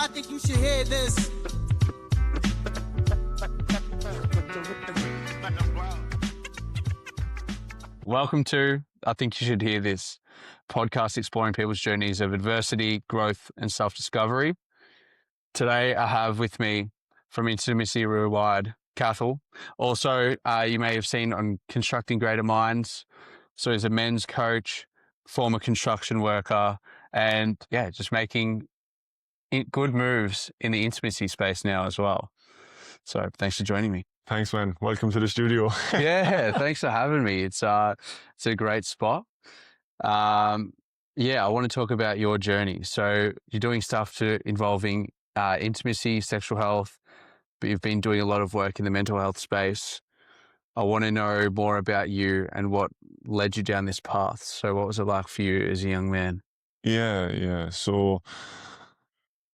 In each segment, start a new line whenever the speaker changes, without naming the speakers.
I think you should hear this.
Welcome to I Think You Should Hear This podcast exploring people's journeys of adversity, growth, and self-discovery. Today, I have with me from Intimacy Rewired, Cathal. Also, you may have seen on Constructing Greater Minds. So he's a men's coach, former construction worker, and just making good moves in the intimacy space now as well. So thanks for joining me.
Thanks, man. Welcome to the studio.
Yeah, thanks for having me. It's a great spot. I want to talk about your journey. So you're doing stuff involving intimacy, sexual health, but you've been doing a lot of work in the mental health space. I want to know more about you and what led you down this path. So what was it like for you as a young man?
Yeah. So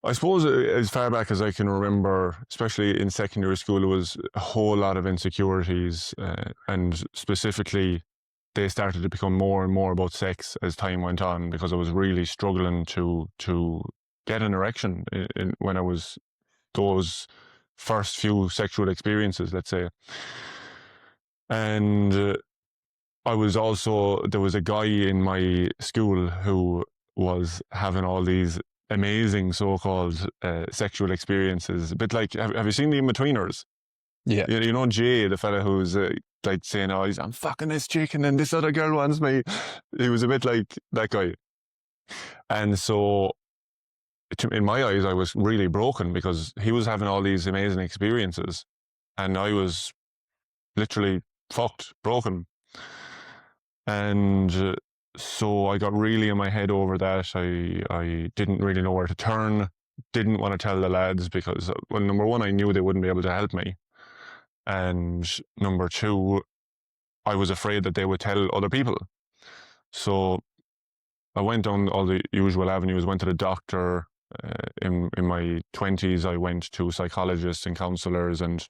I suppose as far back as I can remember, especially in secondary school, it was a whole lot of insecurities, and specifically they started to become more and more about sex as time went on, because I was really struggling to get an erection when I was those first few sexual experiences, let's say. And there was a guy in my school who was having all these amazing so-called sexual experiences. A bit like, have you seen the In-Betweeners?
Yeah.
You know Jay, the fella who's like saying, "Oh, I'm fucking this chick and then this other girl wants me." He was a bit like that guy. And so in my eyes, I was really broken because he was having all these amazing experiences and I was literally fucked, broken. And so I got really in my head over that. I didn't really know where to turn, didn't want to tell the lads because, well, number one, I knew they wouldn't be able to help me. And number two, I was afraid that they would tell other people. So I went down all the usual avenues, went to the doctor. In my 20s, I went to psychologists and counselors and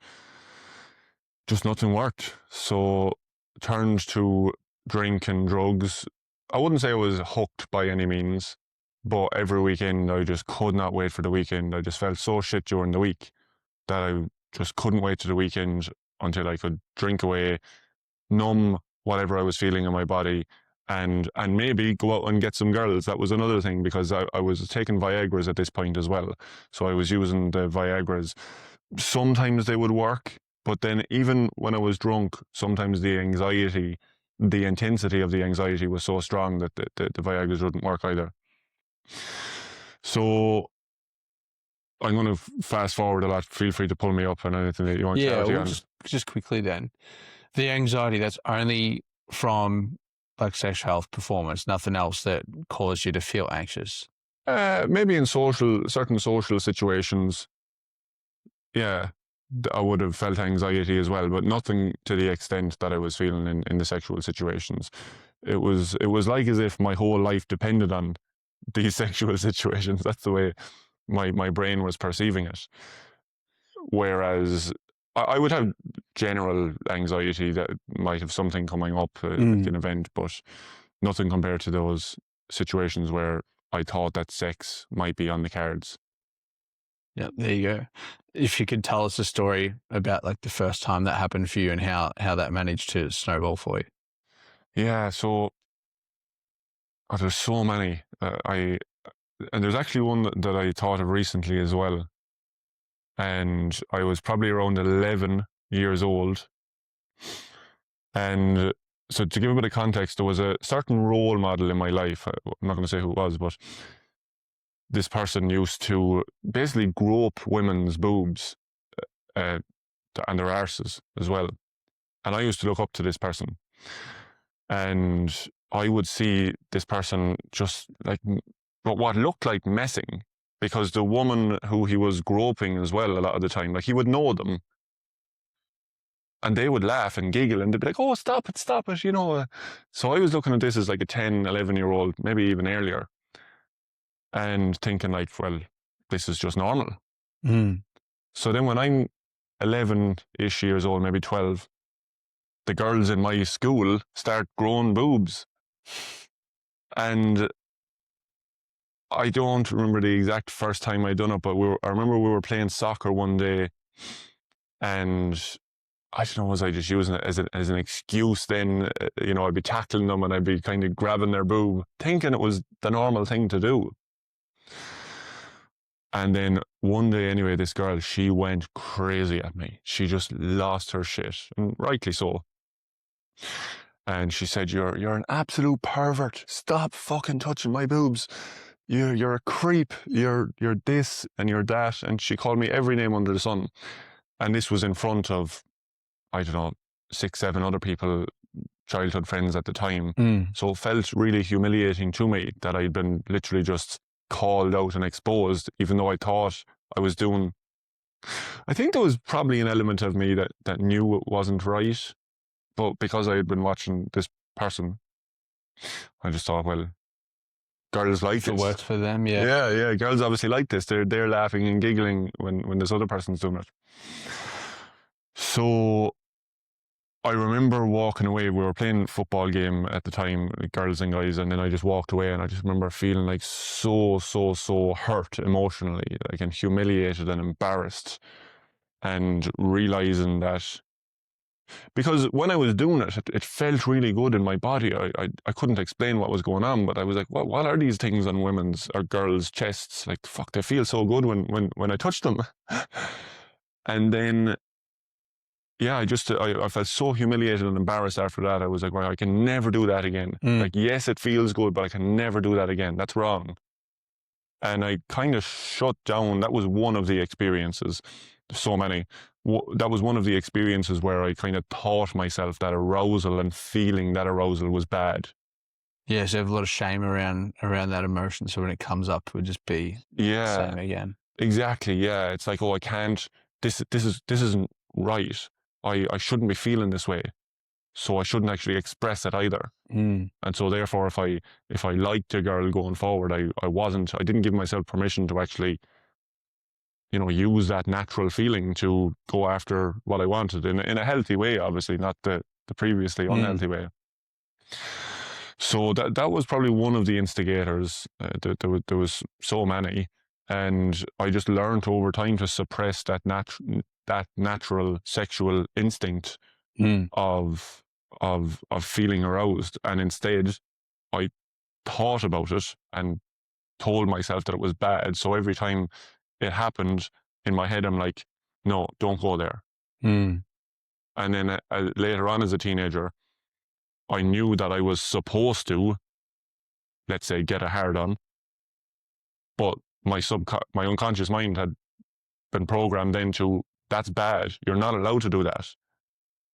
just nothing worked. So turned to drink and drugs. I wouldn't say I was hooked by any means, but every weekend I just could not wait for the weekend. I just felt so shit during the week that I just couldn't wait to the weekend until I could drink away, numb whatever I was feeling in my body, and maybe go out and get some girls. That was another thing, because I was taking Viagra's at this point as well. So I was using the Viagra's. Sometimes they would work, but then even when I was drunk, sometimes the anxiety, the intensity of the anxiety was so strong that the Viagra's wouldn't work either. So I'm going to fast forward a lot. Feel free to pull me up on anything that you want to
tell. Just quickly then. The anxiety, that's only from like sexual health, performance, nothing else that caused you to feel anxious?
Maybe in certain social situations, yeah, I would have felt anxiety as well, but nothing to the extent that I was feeling in the sexual situations. It was like as if my whole life depended on these sexual situations. That's the way my brain was perceiving it. Whereas I would have general anxiety that might have something coming up at an event, but nothing compared to those situations where I thought that sex might be on the cards.
Yeah, there you go. If you could tell us a story about like the first time that happened for you and how that managed to snowball for you.
Yeah, so there's so many. And there's actually one that I thought of recently as well. And I was probably around 11 years old. And so to give a bit of context, there was a certain role model in my life. I'm not going to say who it was, but this person used to basically grope women's boobs and their arses as well. And I used to look up to this person. And I would see this person just like what looked like messing, because the woman who he was groping as well, a lot of the time, like he would know them. And they would laugh and giggle and they'd be like, "Oh, stop it, you know." So I was looking at this as like a 10, 11-year-old, maybe even earlier, and thinking like, well, this is just normal. So then when I'm 11-ish years old, maybe 12, the girls in my school start growing boobs. And I don't remember the exact first time I'd done it, but I remember we were playing soccer one day, and I don't know, was I just using it as an excuse then? I'd be tackling them and I'd be kind of grabbing their boob, thinking it was the normal thing to do. And then one day, anyway, this girl, she went crazy at me. She just lost her shit, and rightly so. And she said, "You're an absolute pervert. Stop fucking touching my boobs. You're a creep. You're this and you're that." And she called me every name under the sun. And this was in front of, I don't know, 6, 7 other people, childhood friends at the time. So it felt really humiliating to me that I'd been literally just called out and exposed, even though I thought I was doing. I think there was probably an element of me that knew it wasn't right, but because I had been watching this person, I just thought, well, girls like
If it
this.
works for them, yeah.
Yeah, girls obviously like this. They're laughing and giggling when this other person's doing it. So I remember walking away. We were playing a football game at the time, girls and guys, and then I just walked away, and I just remember feeling like so hurt emotionally, like, and humiliated and embarrassed, and realizing that, because when I was doing it, it felt really good in my body. I couldn't explain what was going on, but I was like, what are these things on women's or girls' chests? Like, fuck, they feel so good when I touch them. And then, yeah, I felt so humiliated and embarrassed after that. I was like, well, I can never do that again. Like, yes, it feels good, but I can never do that again. That's wrong. And I kind of shut down. That was one of the experiences. So many. That was one of the experiences where I kind of taught myself that arousal and feeling that arousal was bad.
Yeah, so I have a lot of shame around that emotion. So when it comes up, it would just be the same again.
Exactly. Yeah, it's like, oh, I can't. This isn't right. I shouldn't be feeling this way, so I shouldn't actually express it either. And so therefore, if I liked a girl going forward, I didn't give myself permission to actually, use that natural feeling to go after what I wanted in a healthy way, obviously, not the previously unhealthy way. So that was probably one of the instigators. There was so many, and I just learned over time to suppress that natural sexual instinct of feeling aroused, and instead I thought about it and told myself that it was bad. So every time it happened in my head, I'm like, no, don't go there. And then later on as a teenager, I knew that I was supposed to, let's say, get a hard on, but my unconscious mind had been programmed into, that's bad. You're not allowed to do that.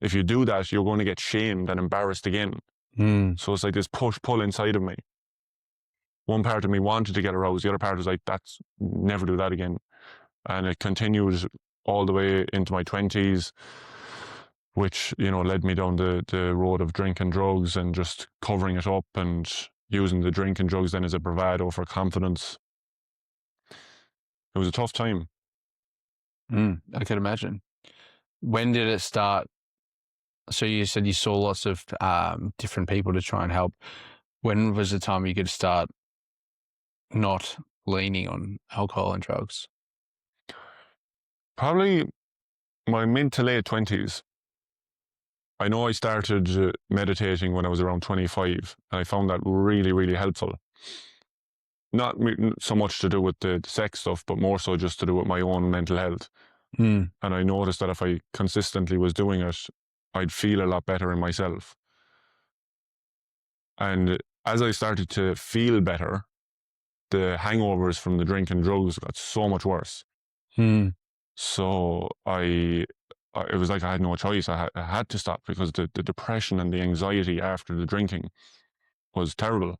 If you do that, you're going to get shamed and embarrassed again. So it's like this push-pull inside of me. One part of me wanted to get aroused. The other part was like, that's, never do that again. And it continued all the way into my 20s, which, led me down the road of drink and drugs and just covering it up and using the drink and drugs then as a bravado for confidence. It was a tough time.
I could imagine. When did it start? So you said you saw lots of different people to try and help. When was the time you could start not leaning on alcohol and drugs?
Probably my mid to late 20s. I know I started meditating when I was around 25, and I found that really, really helpful. Not so much to do with the sex stuff, but more so just to do with my own mental health. And I noticed that if I consistently was doing it, I'd feel a lot better in myself. And as I started to feel better, the hangovers from the drink and drugs got so much worse. So it was like I had no choice. I had to stop, because the depression and the anxiety after the drinking was terrible.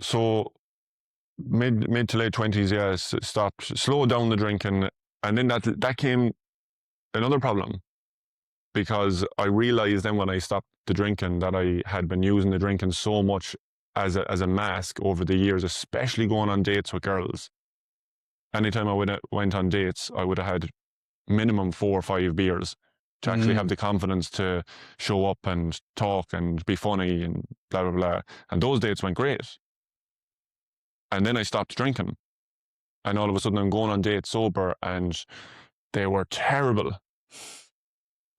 So mid to late 20s, yeah, stopped, slowed down the drinking, and then that came another problem, because I realized then when I stopped the drinking that I had been using the drinking so much as a mask over the years, especially going on dates with girls. Anytime I went on dates, I would have had minimum 4 or 5 beers to actually have the confidence to show up and talk and be funny and blah, blah, blah. And those dates went great. And then I stopped drinking. And all of a sudden I'm going on dates sober and they were terrible.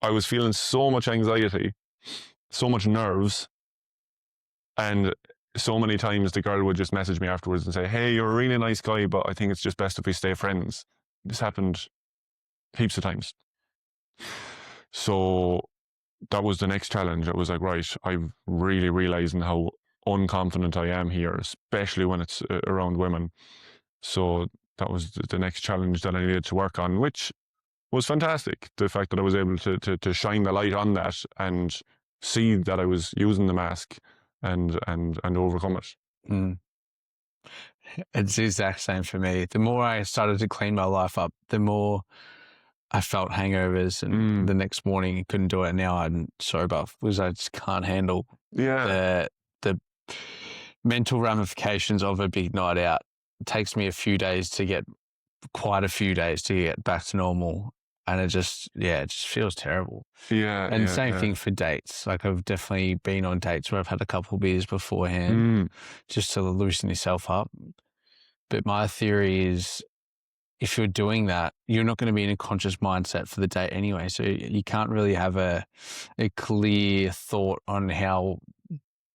I was feeling so much anxiety, so much nerves. And so many times the girl would just message me afterwards and say, hey, you're a really nice guy, but I think it's just best if we stay friends. This happened heaps of times. So that was the next challenge. I was like, right, I'm really realizing how unconfident I am here, especially when it's around women. So that was the next challenge that I needed to work on, which was fantastic. The fact that I was able to shine the light on that and see that I was using the mask and overcome it.
Mm. It's the exact same for me. The more I started to clean my life up, the more I felt hangovers, and the next morning I couldn't do it. Now I'm sober because I just can't handle the mental ramifications of a big night out. It takes me quite a few days to get back to normal. And it just feels terrible.
Yeah.
And same thing for dates. Like I've definitely been on dates where I've had a couple of beers beforehand just to loosen yourself up. But my theory is if you're doing that, you're not going to be in a conscious mindset for the date anyway. So you can't really have a clear thought on how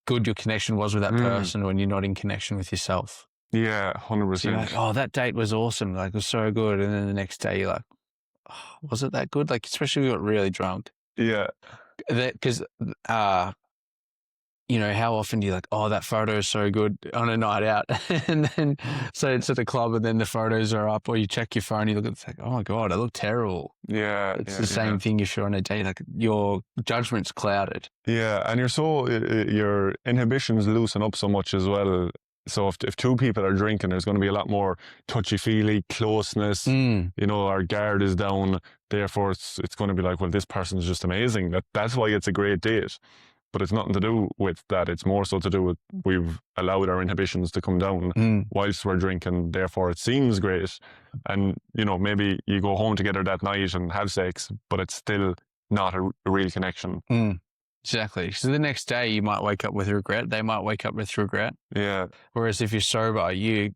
good your connection was with that person when you're not in connection with yourself.
Yeah, 100%.
So you're like, oh, that date was awesome. Like it was so good. And then the next day you're like, oh, was it that good? Like, especially if you got really drunk.
Yeah.
Because, you know, how often do you like, oh, that photo is so good on a night out. And then, so it's at the club and then the photos are up, or you check your phone, you look at it's like, oh my God, I look terrible.
Yeah.
It's the same thing if you're on a date, like your judgment's clouded.
Yeah. And your inhibitions loosen up so much as well. So if two people are drinking, there's going to be a lot more touchy-feely, closeness, you know, our guard is down. Therefore, it's going to be like, well, this person's just amazing. That's why it's a great date. But it's nothing to do with that. It's more so to do with we've allowed our inhibitions to come down whilst we're drinking. Therefore, it seems great. And, you know, maybe you go home together that night and have sex, but it's still not a real connection.
Exactly. So the next day you might wake up with regret. They might wake up with regret.
Yeah.
Whereas if you're sober, you've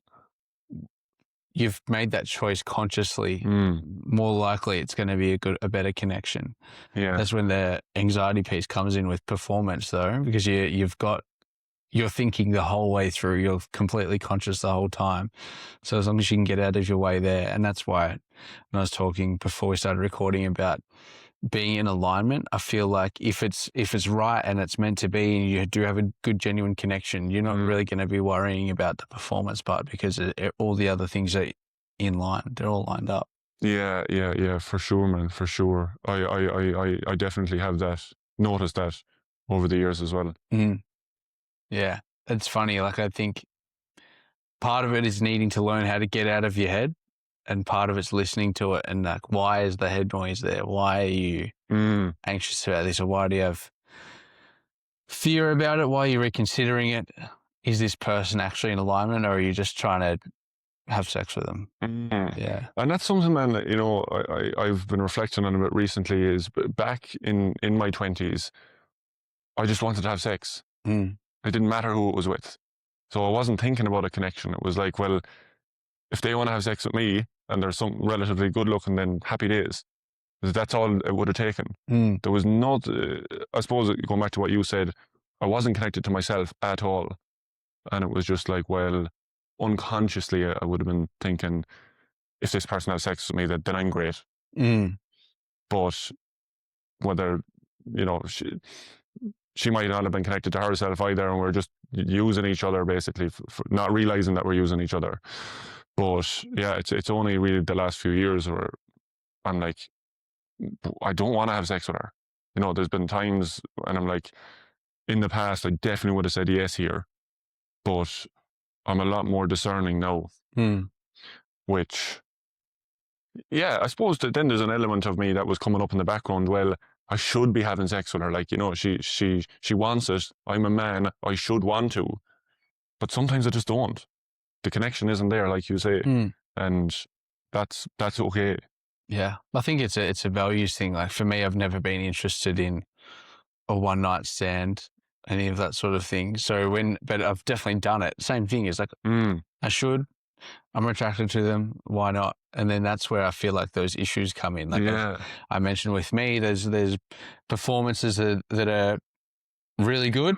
made that choice consciously. More likely it's going to be a better connection.
Yeah.
That's when the anxiety piece comes in with performance though, because you're thinking the whole way through. You're completely conscious the whole time. So as long as you can get out of your way there, and that's why when I was talking before we started recording about being in alignment, I feel like if it's right and it's meant to be and you do have a good genuine connection, you're not really going to be worrying about the performance part because all the other things are in line. They're all lined up.
Yeah, for sure, man, for sure. I definitely have noticed that over the years as well.
Yeah, it's funny. Like I think part of it is needing to learn how to get out of your head. And part of it's listening to it and like, why is the head noise there? Why are you anxious about this? Or why do you have fear about it? Why are you reconsidering it? Is this person actually in alignment or are you just trying to have sex with them? Yeah.
And that's something, man, that, you know, I've been reflecting on a bit recently is back in my 20s, I just wanted to have sex. It didn't matter who it was with. So I wasn't thinking about a connection. It was like, well, if they want to have sex with me and they're some relatively good looking, then happy days. That's all it would have taken. There was not, I suppose, going back to what you said, I wasn't connected to myself at all. And it was just like, well, unconsciously, I would have been thinking, if this person has sex with me, then I'm great. But whether, you know, she might not have been connected to herself either, and we're just using each other basically, for not realizing that we're using each other. But yeah, it's only really the last few years where I'm like, I don't want to have sex with her. You know, there's been times and I'm like, in the past, I definitely would have said yes here, but I'm a lot more discerning now, which, yeah, I suppose that then there's an element of me that was coming up in the background. Well, I should be having sex with her. Like, you know, she wants it. I'm a man. I should want to, but sometimes I just don't. The connection isn't there, like you say, and that's okay. Yeah,
I think it's a values thing. Like for me, I've never been interested in a one night stand, any of that sort of thing. So but I've definitely done it. Same thing is like, I should. I'm attracted to them. Why not? And then that's where I feel like those issues come in. Like I mentioned with me, there's performances that are really good,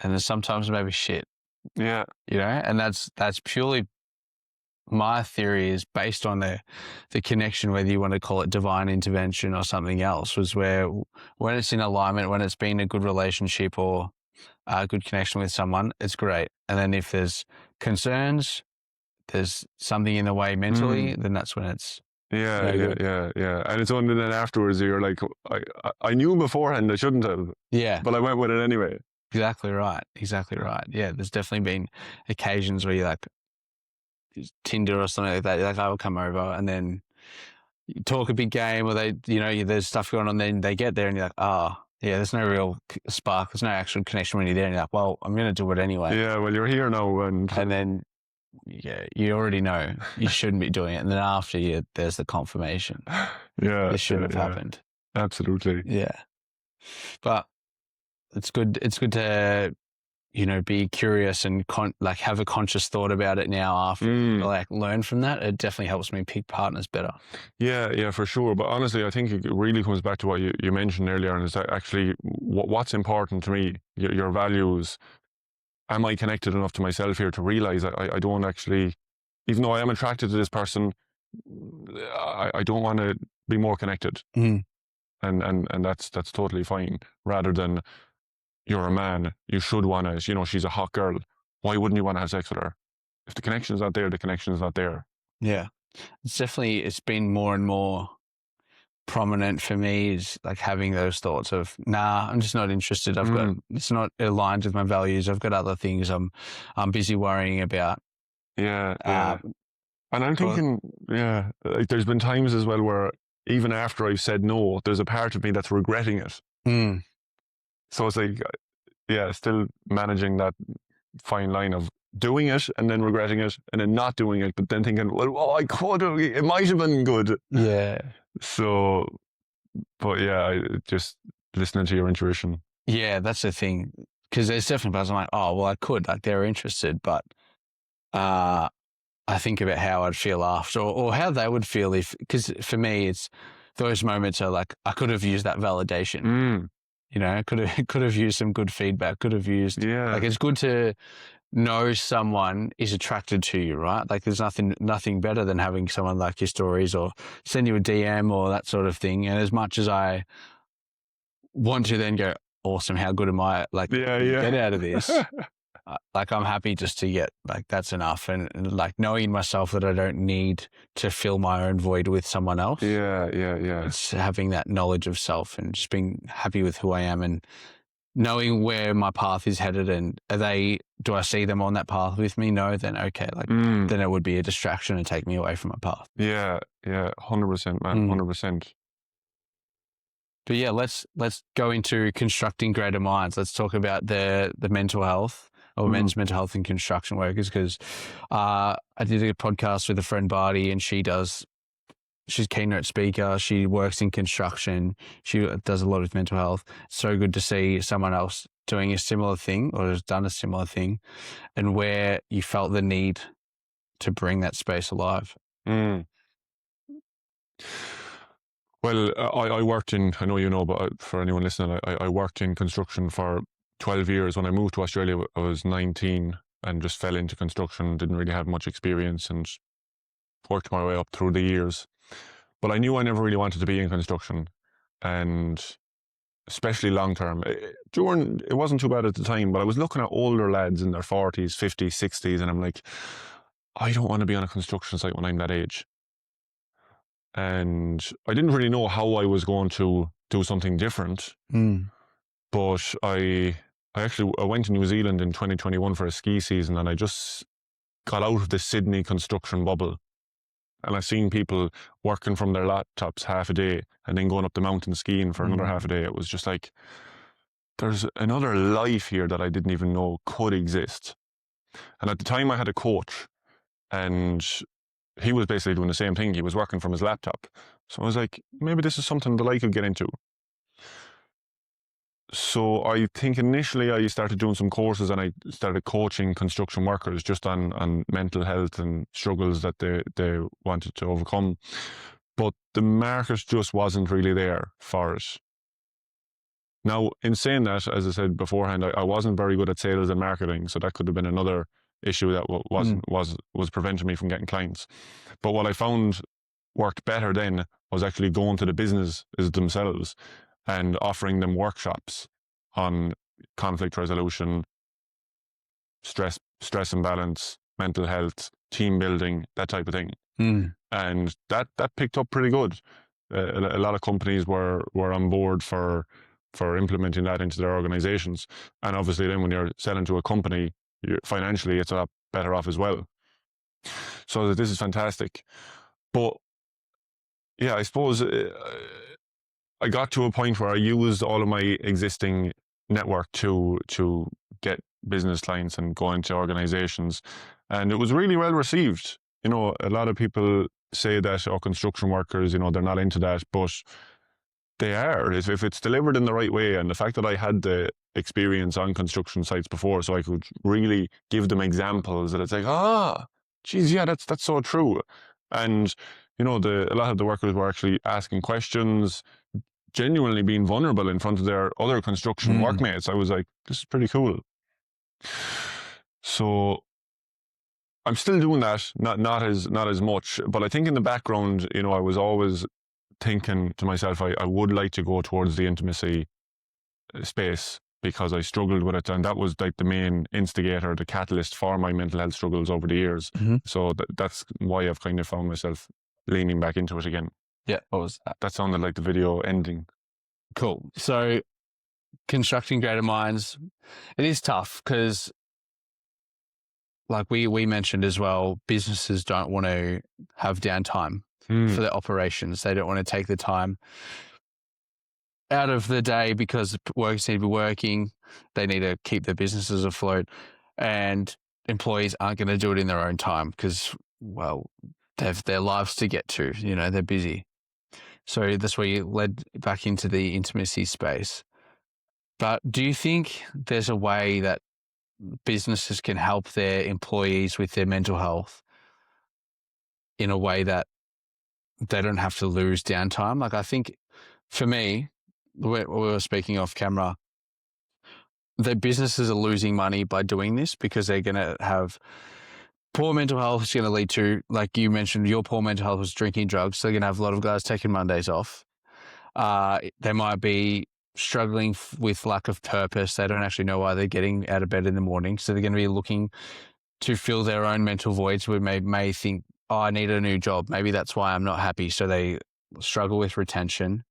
and there's sometimes maybe shit.
Yeah.
You know, and that's purely my theory is based on the connection, whether you want to call it divine intervention or something else, was where when it's in alignment, when it's been a good relationship or a good connection with someone, it's great. And then if there's concerns, there's something in the way mentally, then that's when it's
yeah,
no good.
yeah. And it's only then afterwards you're like, I knew beforehand I shouldn't have.
Yeah.
But I went with it anyway.
Exactly right. Yeah, there's definitely been occasions where you're like Tinder or something like that. Like I will come over and then you talk a big game, or they, you know, there's stuff going on. Then they get there and you're like, oh, yeah, there's no real spark. There's no actual connection when you're there. And you're like, well, I'm going to do it anyway.
Yeah, well, you're here now, and
then you already know you shouldn't be doing it. And then after there's the confirmation.
Yeah,
this shouldn't have happened.
Absolutely.
Yeah, but it's good. It's good to, you know, be curious and like have a conscious thought about it now after like learn from that. It definitely helps me pick partners better.
Yeah, for sure. But honestly, I think it really comes back to what you mentioned earlier, and is actually what's important to me, your values. Am I connected enough to myself here to realize I don't actually, even though I am attracted to this person, I don't want to be more connected. And that's totally fine. Rather than, you're a man, you should want to, you know, she's a hot girl. Why wouldn't you want to have sex with her? If the connection is not there, the connection is not there.
Yeah. It's been more and more prominent for me, is like having those thoughts of, nah, I'm just not interested. It's not aligned with my values. I've got other things I'm busy worrying about.
Yeah. And I'm thinking, like there's been times as well where even after I've said no, there's a part of me that's regretting it. So it's like, still managing that fine line of doing it and then regretting it and then not doing it, but then thinking, well, I could have, it might have been good.
Yeah.
So, but yeah, just listening to your intuition.
Yeah, that's the thing. Because there's definitely parts I'm like, oh, well, I could, like they're interested, but I think about how I'd feel after, or how they would feel if, because for me, it's those moments are like, I could have used that validation. You know, could have used some good feedback, could have used, like, it's good to know someone is attracted to you, right? Like there's nothing better than having someone like your stories or send you a DM or that sort of thing. And as much as I want to then go, awesome, how good am I? Like, get out of this. Like I'm happy just to get, like, that's enough. And like knowing myself that I don't need to fill my own void with someone else.
Yeah.
It's having that knowledge of self and just being happy with who I am and knowing where my path is headed. And do I see them on that path with me? No, then okay. Like then it would be a distraction and take me away from my path.
Yeah. 100%, man. 100%.
But yeah, let's go into constructing greater minds. Let's talk about the mental health or men's mental health and construction workers, because I did a podcast with a friend, Barty, and she's a keynote speaker. She works in construction. She does a lot of mental health. So good to see someone else doing a similar thing or has done a similar thing, and where you felt the need to bring that space alive.
Well, I worked in, I know you know, but for anyone listening, I worked in construction for 12 years. When I moved to Australia, I was 19 and just fell into construction, didn't really have much experience and worked my way up through the years. But I knew I never really wanted to be in construction, and especially long term. It wasn't too bad at the time, but I was looking at older lads in their 40s, 50s, 60s, and I'm like, I don't want to be on a construction site when I'm that age. And I didn't really know how I was going to do something different. But I went to New Zealand in 2021 for a ski season, and I just got out of the Sydney construction bubble. And I've seen people working from their laptops half a day and then going up the mountain skiing for another half a day. It was just like, there's another life here that I didn't even know could exist. And at the time I had a coach, and he was basically doing the same thing. He was working from his laptop. So I was like, maybe this is something that I could get into. So I think initially I started doing some courses and I started coaching construction workers just on mental health and struggles that they wanted to overcome. But the market just wasn't really there for it. Now, in saying that, as I said beforehand, I wasn't very good at sales and marketing, so that could have been another issue that was preventing me from getting clients. But what I found worked better then was actually going to the businesses themselves and offering them workshops on conflict resolution, stress imbalance, mental health, team building, that type of thing. And that picked up pretty good. A lot of companies were on board for implementing that into their organizations. And obviously then when you're selling to a company, financially it's a lot better off as well. So this is fantastic. But yeah, I suppose I got to a point where I used all of my existing network to get business clients and go into organizations, and it was really well received. You know, a lot of people say that construction workers, you know, they're not into that, but they are if it's delivered in the right way. And the fact that I had the experience on construction sites before, so I could really give them examples that it's like, geez, yeah, that's so true. And you know, a lot of the workers were actually asking questions, genuinely being vulnerable in front of their other construction workmates. I was like, this is pretty cool. So I'm still doing that, not as much, but I think in the background, you know, I was always thinking to myself, I would like to go towards the intimacy space because I struggled with it, and that was like the main instigator, the catalyst for my mental health struggles over the years. So that's why I've kind of found myself leaning back into it again.
Yeah, what was that?
That sounded like the video ending.
Cool. So constructing greater minds, it is tough because like we mentioned as well, businesses don't want to have downtime for their operations. They don't want to take the time out of the day because workers need to be working. They need to keep their businesses afloat, and employees aren't going to do it in their own time because, well, they have their lives to get to, you know, they're busy. So that's where you led back into the intimacy space. But do you think there's a way that businesses can help their employees with their mental health in a way that they don't have to lose downtime? Like, I think for me, we were speaking off camera, the businesses are losing money by doing this because they're going to have poor mental health. Is going to lead to, like you mentioned, your poor mental health was drinking drugs. So they're going to have a lot of guys taking Mondays off. They might be struggling with lack of purpose. They don't actually know why they're getting out of bed in the morning. So they're going to be looking to fill their own mental voids. We may think, oh, I need a new job. Maybe that's why I'm not happy. So they struggle with retention.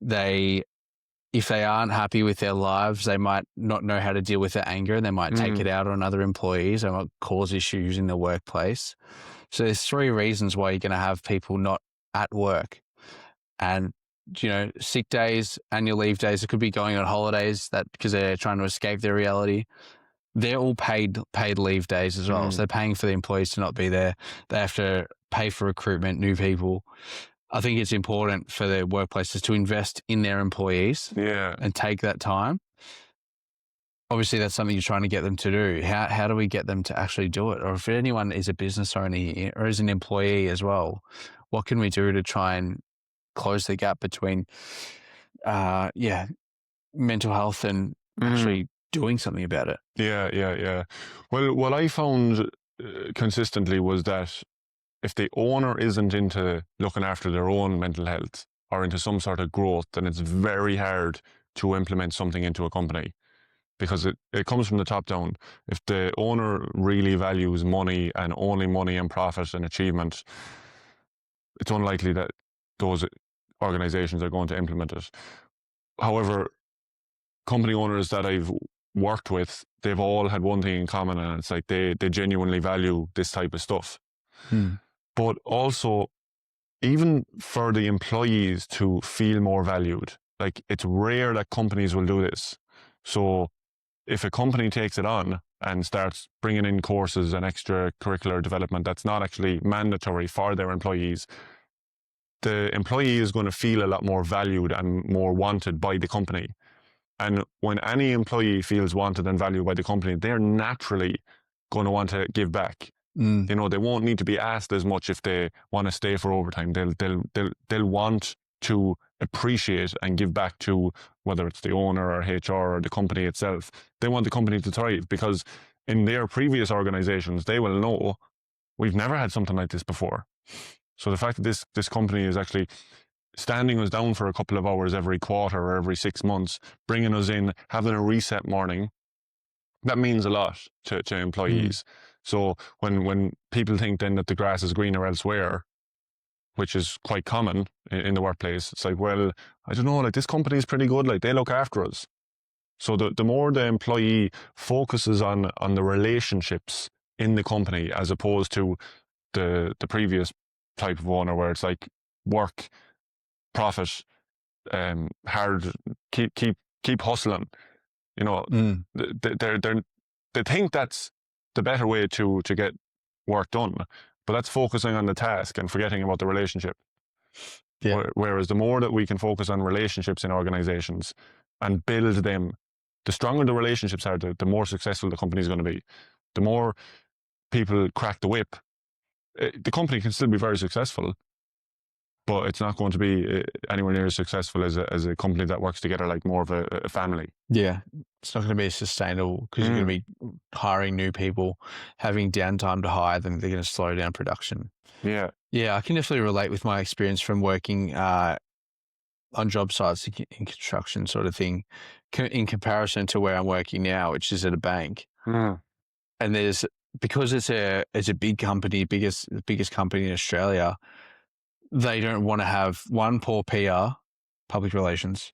If they aren't happy with their lives, they might not know how to deal with their anger. They might take it out on other employees. They might cause issues in the workplace. So there's 3 reasons why you're going to have people not at work. And, you know, sick days, annual leave days, it could be going on holidays because they're trying to escape their reality. They're all paid leave days as well. So they're paying for the employees to not be there. They have to pay for recruitment, new people. I think it's important for the workplaces to invest in their employees and take that time. Obviously, that's something you're trying to get them to do. How do we get them to actually do it? Or if anyone is a business owner or is an employee as well, what can we do to try and close the gap between, mental health and actually doing something about it?
Yeah. Well, what I found consistently was that if the owner isn't into looking after their own mental health or into some sort of growth, then it's very hard to implement something into a company because it comes from the top down. If the owner really values money and only money and profit and achievement, it's unlikely that those organizations are going to implement it. However, company owners that I've worked with, they've all had one thing in common, and it's like they genuinely value this type of stuff. But also, even for the employees to feel more valued, like it's rare that companies will do this. So if a company takes it on and starts bringing in courses and extracurricular development that's not actually mandatory for their employees, the employee is going to feel a lot more valued and more wanted by the company. And when any employee feels wanted and valued by the company, they're naturally going to want to give back. You know, they won't need to be asked as much if they want to stay for overtime. They'll want to appreciate and give back to, whether it's the owner or HR or the company itself. They want the company to thrive, because in their previous organizations, they will know we've never had something like this before. So the fact that this company is actually standing us down for a couple of hours every quarter or every 6 months, bringing us in, having a reset morning, that means a lot to employees. So when people think then that the grass is greener elsewhere, which is quite common in the workplace, it's like, well, I don't know, like, this company is pretty good, like, they look after us. So the more the employee focuses on the relationships in the company, as opposed to the previous type of owner, where it's like work, profit, hard, keep hustling. You know, they think that's the better way to get work done, but that's focusing on the task and forgetting about the relationship.
Yeah.
Whereas the more that we can focus on relationships in organizations and build them, the stronger the relationships are, the more successful the company is going to be. The more people crack the whip, the company can still be very successful, but it's not going to be anywhere near as successful as a company that works together like more of a family.
Yeah. It's not going to be sustainable, because you're going to be hiring new people, having downtime to hire them. They're going to slow down production.
Yeah.
Yeah, I can definitely relate with my experience from working on job sites in construction, sort of thing, in comparison to where I'm working now, which is at a bank. And because it's a big company, biggest company in Australia, they don't want to have one, poor PR, public relations,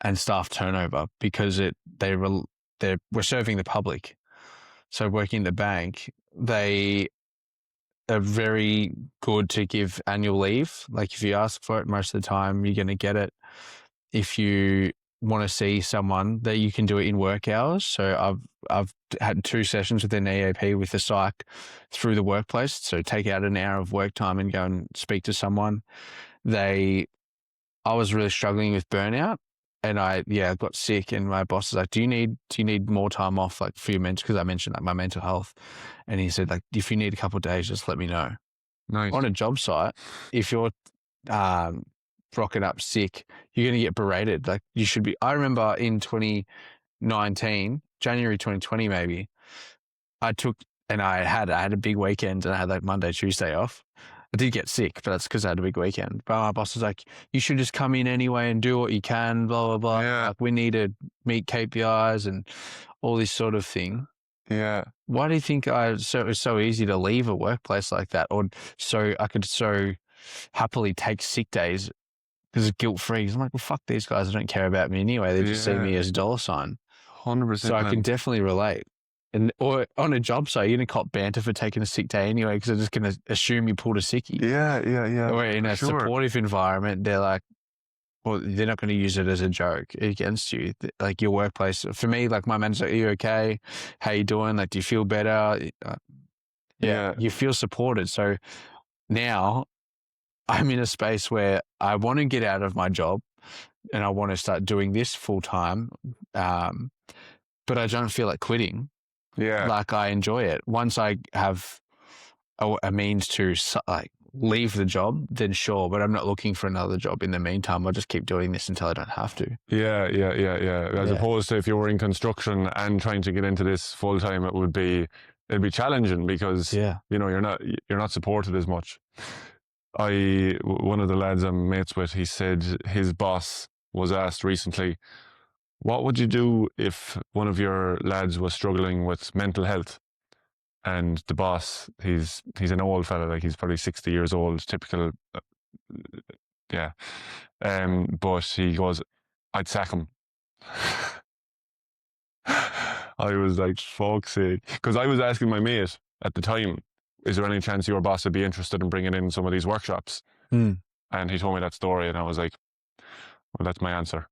and staff turnover, because we're serving the public. So working in the bank, they are very good to give annual leave. Like, if you ask for it, most of the time you're going to get it. If you want to see someone, that you can do it in work hours. So I've had 2 sessions with an EAP with the psych through the workplace. So take out an hour of work time and go and speak to someone. I was really struggling with burnout, and I got sick, and my boss was like, do you need more time off, like, for your mental, because I mentioned, like, my mental health. And he said, like, if you need a couple of days, just let me know.
Nice.
On a job site, if you're rocking up sick, you're going to get berated. Like, you should be. I remember in 2019, January 2020 maybe, I had a big weekend, and I had like Monday, Tuesday off. I did get sick, but that's because I had a big weekend. But my boss was like, you should just come in anyway and do what you can, blah, blah, blah.
Yeah.
Like, we need to meet KPIs and all this sort of thing.
Yeah.
Why do you think it was so easy to leave a workplace like that? Or so I could so happily take sick days because it's guilt-free. I'm like, well, fuck these guys. They don't care about me anyway. They just see me as a dollar sign.
100%.
So I can definitely relate. Or on a job site, you're going to cop banter for taking a sick day anyway, because they're just going to assume you pulled a sickie.
Yeah.
Or in a supportive environment, they're like, well, they're not going to use it as a joke against you. Like, your workplace, for me, like, my manager's like, are you okay? How you doing? Like, do you feel better? Yeah, you feel supported. So now I'm in a space where I want to get out of my job and I want to start doing this full time. But I don't feel like quitting.
Yeah.
Like, I enjoy it. Once I have a means to, like, leave the job, then sure, but I'm not looking for another job in the meantime. I'll just keep doing this until I don't have to.
Yeah. As opposed to if you were in construction and trying to get into this full time, it'd be challenging, because you know, you're not supported as much. One of the lads I'm mates with, he said his boss was asked recently, what would you do if one of your lads was struggling with mental health? And the boss, he's an old fella, like, he's probably 60 years old, typical, but he goes, I'd sack him. I was like, fuck's sake. Because I was asking my mate at the time, is there any chance your boss would be interested in bringing in some of these workshops? And he told me that story, and I was like, well, that's my answer.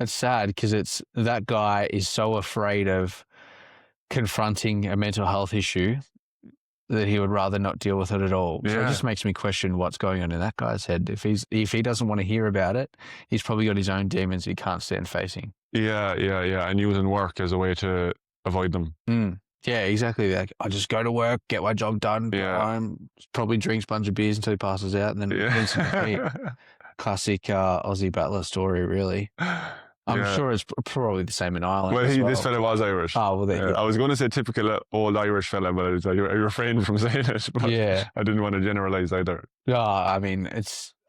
It's sad, because that guy is so afraid of confronting a mental health issue that he would rather not deal with it at all. So it
Yeah.
just makes me question what's going on in that guy's head. If he doesn't want to hear about it, he's probably got his own demons he can't stand facing.
Yeah. And using work as a way to avoid them.
Yeah, exactly. Like, I just go to work, get my job done, go home, probably drinks a bunch of beers until he passes out, and then rinse and repeat. Classic Aussie battler story, really. I'm sure it's probably the same in Ireland.
Well, this fella was Irish.
Oh, well, then,
I was going to say typical old Irish fella, but I refrained from saying it. But I didn't want to generalize either.
No, I mean,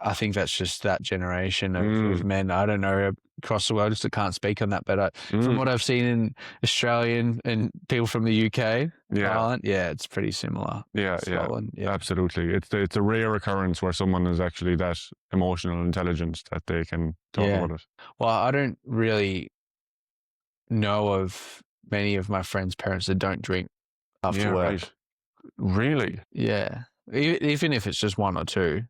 I think that's just that generation of men. I don't know across the world, just can't speak on that. But from what I've seen in Australian and people from the UK, Ireland, it's pretty similar.
Scotland, absolutely. It's a rare occurrence where someone is actually that emotional intelligence that they can talk about it.
Well, I don't really know of many of my friends' parents that don't drink after work.
Right. Really?
Yeah. Even if it's just one or two.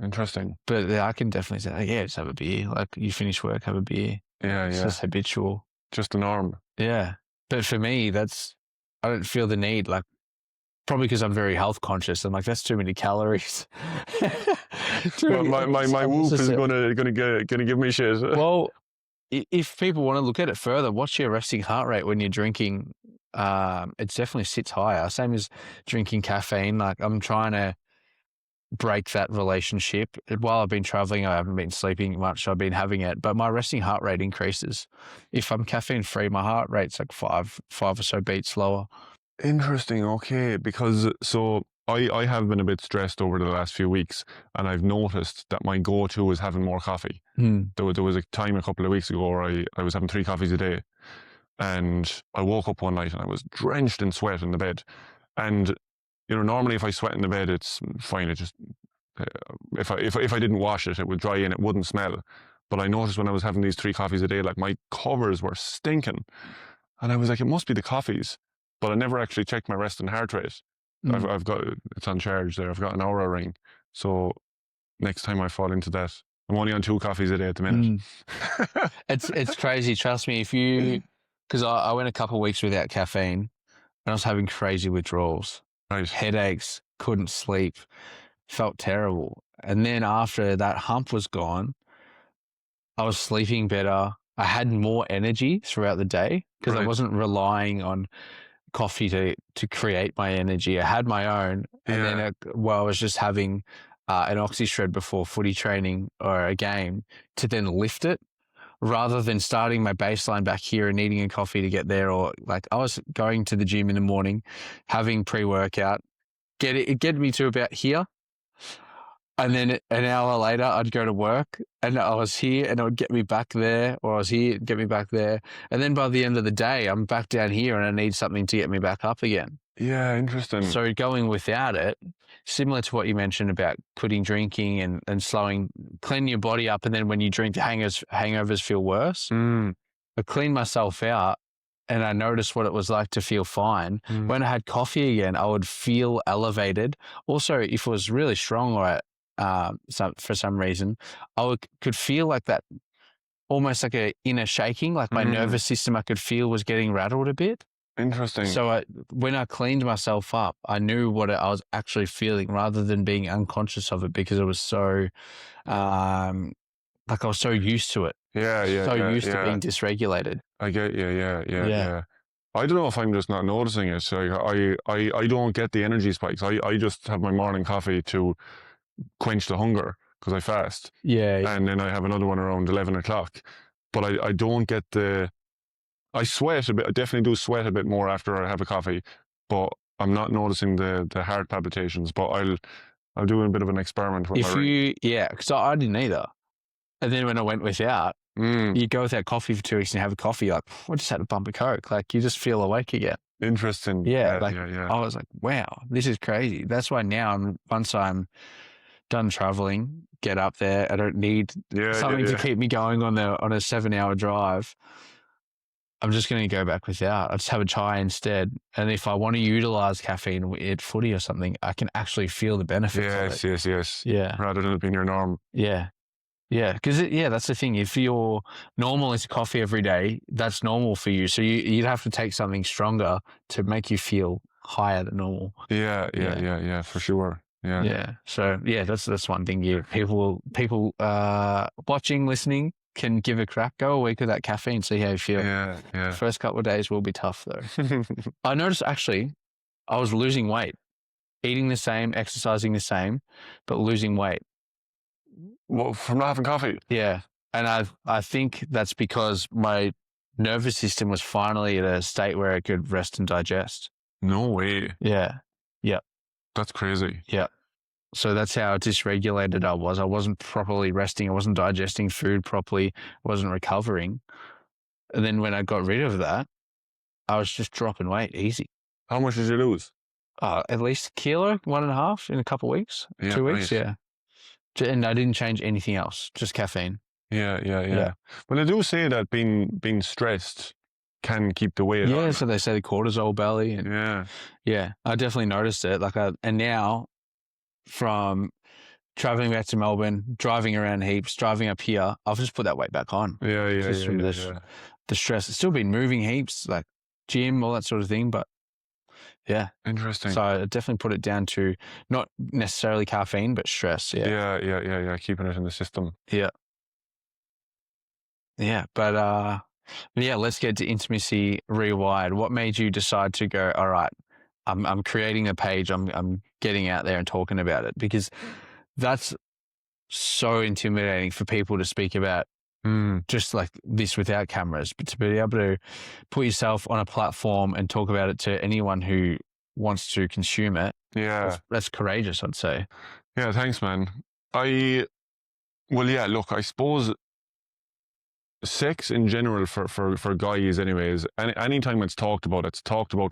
Interesting.
But I can definitely say, just have a beer. Like, you finish work, have a beer. It's just habitual.
Just the norm.
Yeah. But for me, I don't feel the need. Like, probably because I'm very health conscious. I'm like, that's too many calories.
Well, my whoop is gonna give me shit.
Well, if people want to look at it further, what's your resting heart rate when you're drinking? It definitely sits higher. Same as drinking caffeine. Like, I'm trying to break that relationship. While I've been traveling, I haven't been sleeping much. I've been having it, but my resting heart rate increases. If I'm caffeine free, my heart rate's like five or so beats lower.
Interesting. Okay, because I have been a bit stressed over the last few weeks, and I've noticed that my go-to is having more coffee. There was a time a couple of weeks ago where I was having 3 coffees a day, and I woke up one night and I was drenched in sweat in the bed. And normally if I sweat in the bed, it's fine. It just if I didn't wash it, it would dry and it wouldn't smell. But I noticed when I was having these 3 coffees a day, like, my covers were stinking, and I was like, it must be the coffees. But I never actually checked my resting heart rate. I've got it's on charge there. I've got an Aura ring, so next time I fall into that, I'm only on 2 coffees a day at the minute.
It's crazy. Trust me, because I went a couple of weeks without caffeine, and I was having crazy withdrawals, headaches, couldn't sleep, felt terrible. And then after that hump was gone, I was sleeping better. I had more energy throughout the day because I wasn't relying on coffee to create my energy. I had my own, and then I was just having an oxy shred before footy training or a game to then lift it, rather than starting my baseline back here and needing a coffee to get there. Or, like, I was going to the gym in the morning, having pre-workout, get me to about here, and then an hour later I'd go to work and I was here and it would get me back there, or I was here, get me back there. And then by the end of the day, I'm back down here and I need something to get me back up again.
Yeah, interesting.
So going without it, similar to what you mentioned about quitting drinking and slowing, cleaning your body up. And then when you drink, the hangovers feel worse. I cleaned myself out and I noticed what it was like to feel fine. When I had coffee again, I would feel elevated. Also, if it was really strong or for some reason, could feel like that, almost like a inner shaking, like my nervous system I could feel was getting rattled a bit.
Interesting.
So when I cleaned myself up, I knew what I was actually feeling rather than being unconscious of it, because it was so, like, I was so used to it. Used to being dysregulated.
I get you. Yeah. I don't know if I'm just not noticing it. So I don't get the energy spikes. I just have my morning coffee to quench the hunger because I fast. And then I have another one around 11 o'clock. But I don't get I sweat a bit. I definitely do sweat a bit more after I have a coffee, but I'm not noticing the heart palpitations. But I'll do a bit of an experiment with
because I didn't either. And then when I went without, you go without coffee for 2 weeks and you have a coffee, like, I just had a bump of Coke. Like, you just feel awake again.
Interesting.
I was like, wow, this is crazy. That's why now, once I'm done traveling, get up there, I don't need something to keep me going on a 7-hour drive. I'm just going to go back without. I just have a chai instead. And if I want to utilize caffeine at footy or something, I can actually feel the benefits of it.
Yes.
Yeah.
Rather than it being your norm.
Yeah. Because that's the thing. If your normal is coffee every day, that's normal for you. So you'd have to take something stronger to make you feel higher than normal.
Yeah, for sure. Yeah.
Yeah. So yeah, that's one thing. People watching, listening can give a crack. Go a week of that caffeine, see how you feel.
Yeah.
First couple of days will be tough though. I noticed actually I was losing weight, eating the same, exercising the same, but losing weight.
Well, from not having coffee.
Yeah. And I think that's because my nervous system was finally at a state where it could rest and digest.
No way.
Yeah. Yeah.
That's crazy.
Yeah. So that's how dysregulated I was. I wasn't properly resting. I wasn't digesting food properly. I wasn't recovering. And then when I got rid of that, I was just dropping weight easy.
How much did you lose?
At least a kilo, 1.5 in a couple of weeks, 2 weeks.
Right.
Yeah. And I didn't change anything else, just caffeine.
Yeah. Well, I do say that being stressed can keep the weight on.
Yeah, so they say the cortisol belly. And yeah, I definitely noticed it. And now from traveling back to Melbourne, driving around heaps, driving up here, I've just put that weight back on. Just from the stress. It's still been moving heaps, like gym, all that sort of thing, but yeah.
Interesting.
So I definitely put it down to not necessarily caffeine, but stress.
Yeah. Keeping it in the system.
Yeah. But yeah, let's get to intimacy rewired. What made you decide to go, all right, I'm creating a page. I'm getting out there and talking about it, because that's so intimidating for people to speak about just like this without cameras, but to be able to put yourself on a platform and talk about it to anyone who wants to consume it.
Yeah.
That's courageous, I'd say.
Yeah. Thanks, man. Look, I suppose sex in general for guys anyways, anytime it's talked about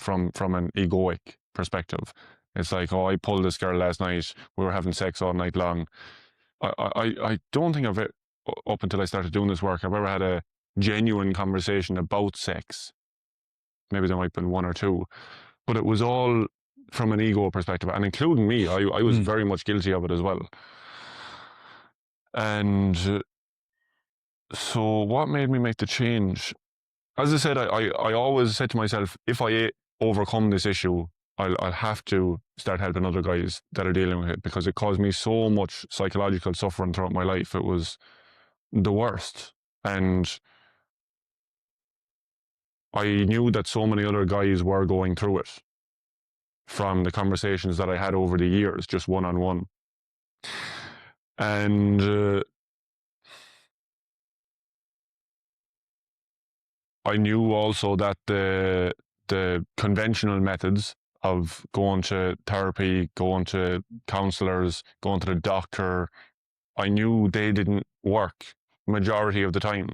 from an egoic perspective. It's like, oh, I pulled this girl last night, we were having sex all night long. I don't think up until I started doing this work, I've ever had a genuine conversation about sex. Maybe there might have been one or two, but it was all from an ego perspective, and including me. I was very much guilty of it as well. And so what made me make the change? As I said, I always said to myself, if I overcome this issue, I'll have to start helping other guys that are dealing with it, because it caused me so much psychological suffering throughout my life. It was the worst. And I knew that so many other guys were going through it from the conversations that I had over the years, just one-on-one. And I knew also that the conventional methods of going to therapy, going to counselors, going to the doctor, I knew they didn't work majority of the time.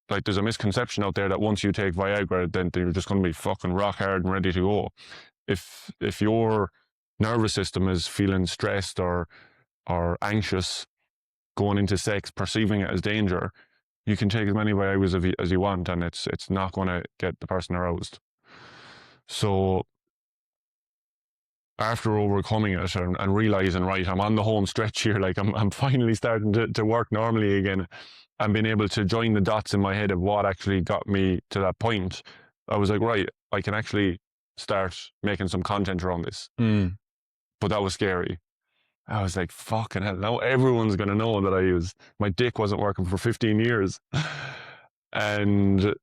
Like, there's a misconception out there that once you take Viagra, then you're just going to be fucking rock hard and ready to go. If your nervous system is feeling stressed or anxious going into sex, perceiving it as danger, you can take as many Viagra as you want, and it's not going to get the person aroused. So after overcoming it and realizing, right, I'm on the home stretch here, like I'm finally starting to work normally again, and being able to join the dots in my head of what actually got me to that point, I was like, right, I can actually start making some content around this. But that was scary. I was like, fucking hell, now everyone's going to know that my dick wasn't working for 15 years. And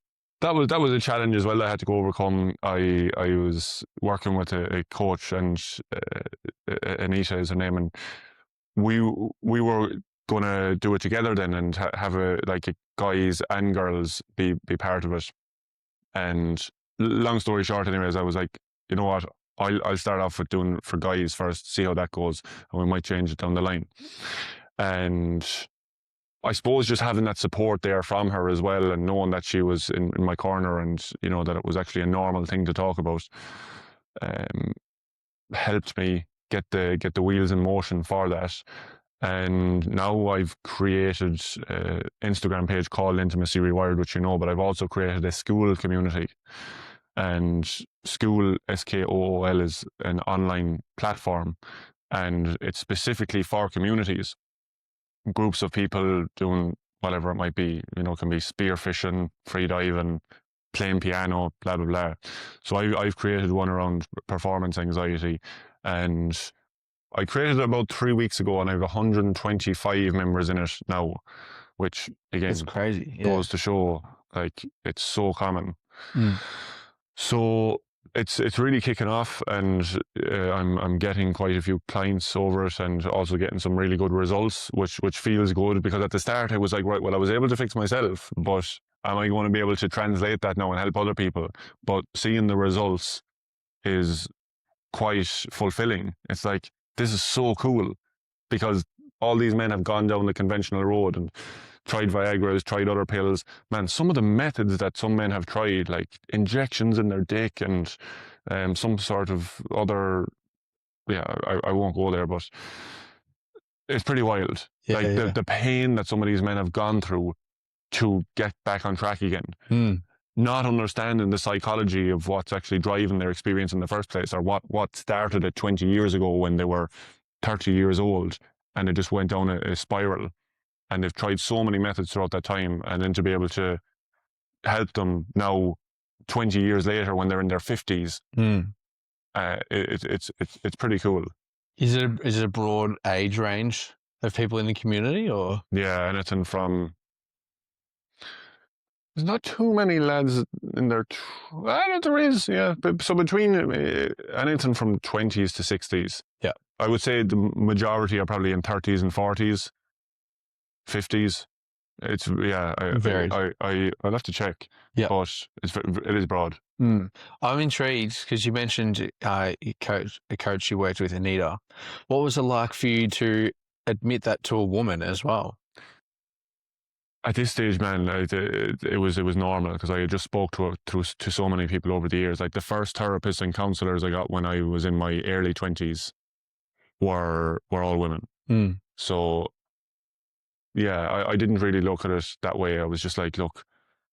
that was a challenge as well that I had to go overcome. I was working with a coach, and Anita is her name, and we were going to do it together then, and have guys and girls be part of it. And long story short, anyways, I was like, you know what? I'll start off with doing for guys first, see how that goes, and we might change it down the line. And I suppose just having that support there from her as well, and knowing that she was in my corner, and that it was actually a normal thing to talk about, helped me get the wheels in motion for that. And now I've created an Instagram page called Intimacy Rewired, which but I've also created a school community. And School, SKOOL, is an online platform, and it's specifically for communities, groups of people doing whatever it might be. It can be spearfishing, free diving, playing piano, blah, blah, blah. So I've created one around performance anxiety, and I created it about 3 weeks ago, and I have 125 members in it now, which again,
It's crazy. Yeah.
goes to show like it's so common.
Mm.
So it's really kicking off, and I'm getting quite a few clients over it, and also getting some really good results, which feels good, because at the start I was like, right, well, I was able to fix myself, but am I going to be able to translate that now and help other people? But seeing the results is quite fulfilling. It's like, this is so cool, because all these men have gone down the conventional road and tried Viagra's, tried other pills. Man, some of the methods that some men have tried, like injections in their dick and some sort of other, yeah, I won't go there, but it's pretty wild.
Yeah,
like
yeah.
the pain that some of these men have gone through to get back on track again.
Mm.
Not understanding the psychology of what's actually driving their experience in the first place, or what started it 20 years ago when they were 30 years old, and it just went down a spiral. And they've tried so many methods throughout that time, and then to be able to help them now 20 years later when they're in their 50s, it's pretty cool.
Is it a broad age range of people in the community, or?
Yeah, anything from, there's not too many lads in their, there is, yeah. But so between anything from 20s to 60s.
Yeah.
I would say the majority are probably in 30s and 40s, 50s. It's, yeah,
Varied.
I'll have to check.
Yeah.
But it is broad.
I'm intrigued because you mentioned a coach you worked with, Anita. What was it like for you to admit that to a woman as well?
At this stage, man, it was normal, because I had just spoke to so many people over the years. Like, the first therapists and counselors I got when I was in my early 20s were all women. So yeah, I didn't really look at it that way. I was just like, look,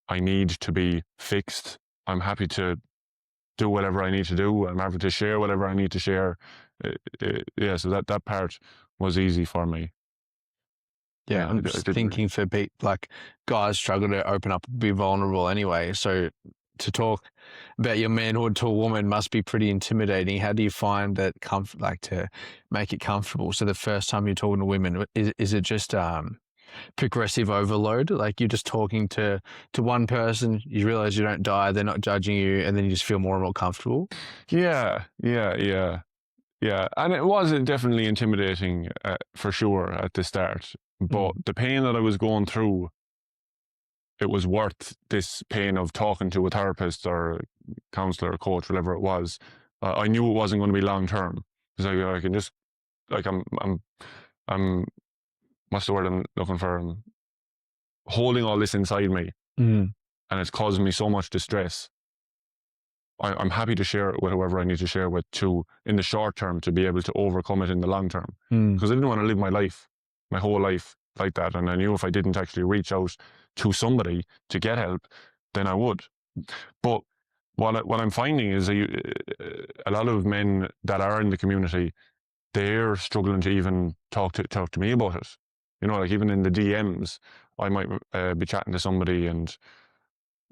I need to be fixed. I'm happy to do whatever I need to do. I'm happy to share whatever I need to share. Yeah, so that part was easy for me.
Yeah, I'm just thinking for like guys struggle to open up, be vulnerable anyway. So to talk about your manhood to a woman must be pretty intimidating. How do you find that like to make it comfortable? So the first time you're talking to women, is it just progressive overload? Like, you're just talking to one person, you realize you don't die, they're not judging you, and then you just feel more and more comfortable?
Yeah. And it was definitely intimidating for sure at the start. But the pain that I was going through, it was worth this pain of talking to a therapist or counselor or coach, whatever it was. I knew it wasn't going to be long term, because I can just, like, I'm what's the word I'm looking for? I'm holding all this inside me, and it's causing me so much distress. I'm happy to share it with whoever I need to share with, in the short term, to be able to overcome it in the long term. Because I didn't want to live my whole life like that. And I knew if I didn't actually reach out to somebody to get help, then I would. But what I'm finding is a lot of men that are in the community, they're struggling to even talk to me about it. You know, like, even in the DMs, I might be chatting to somebody, and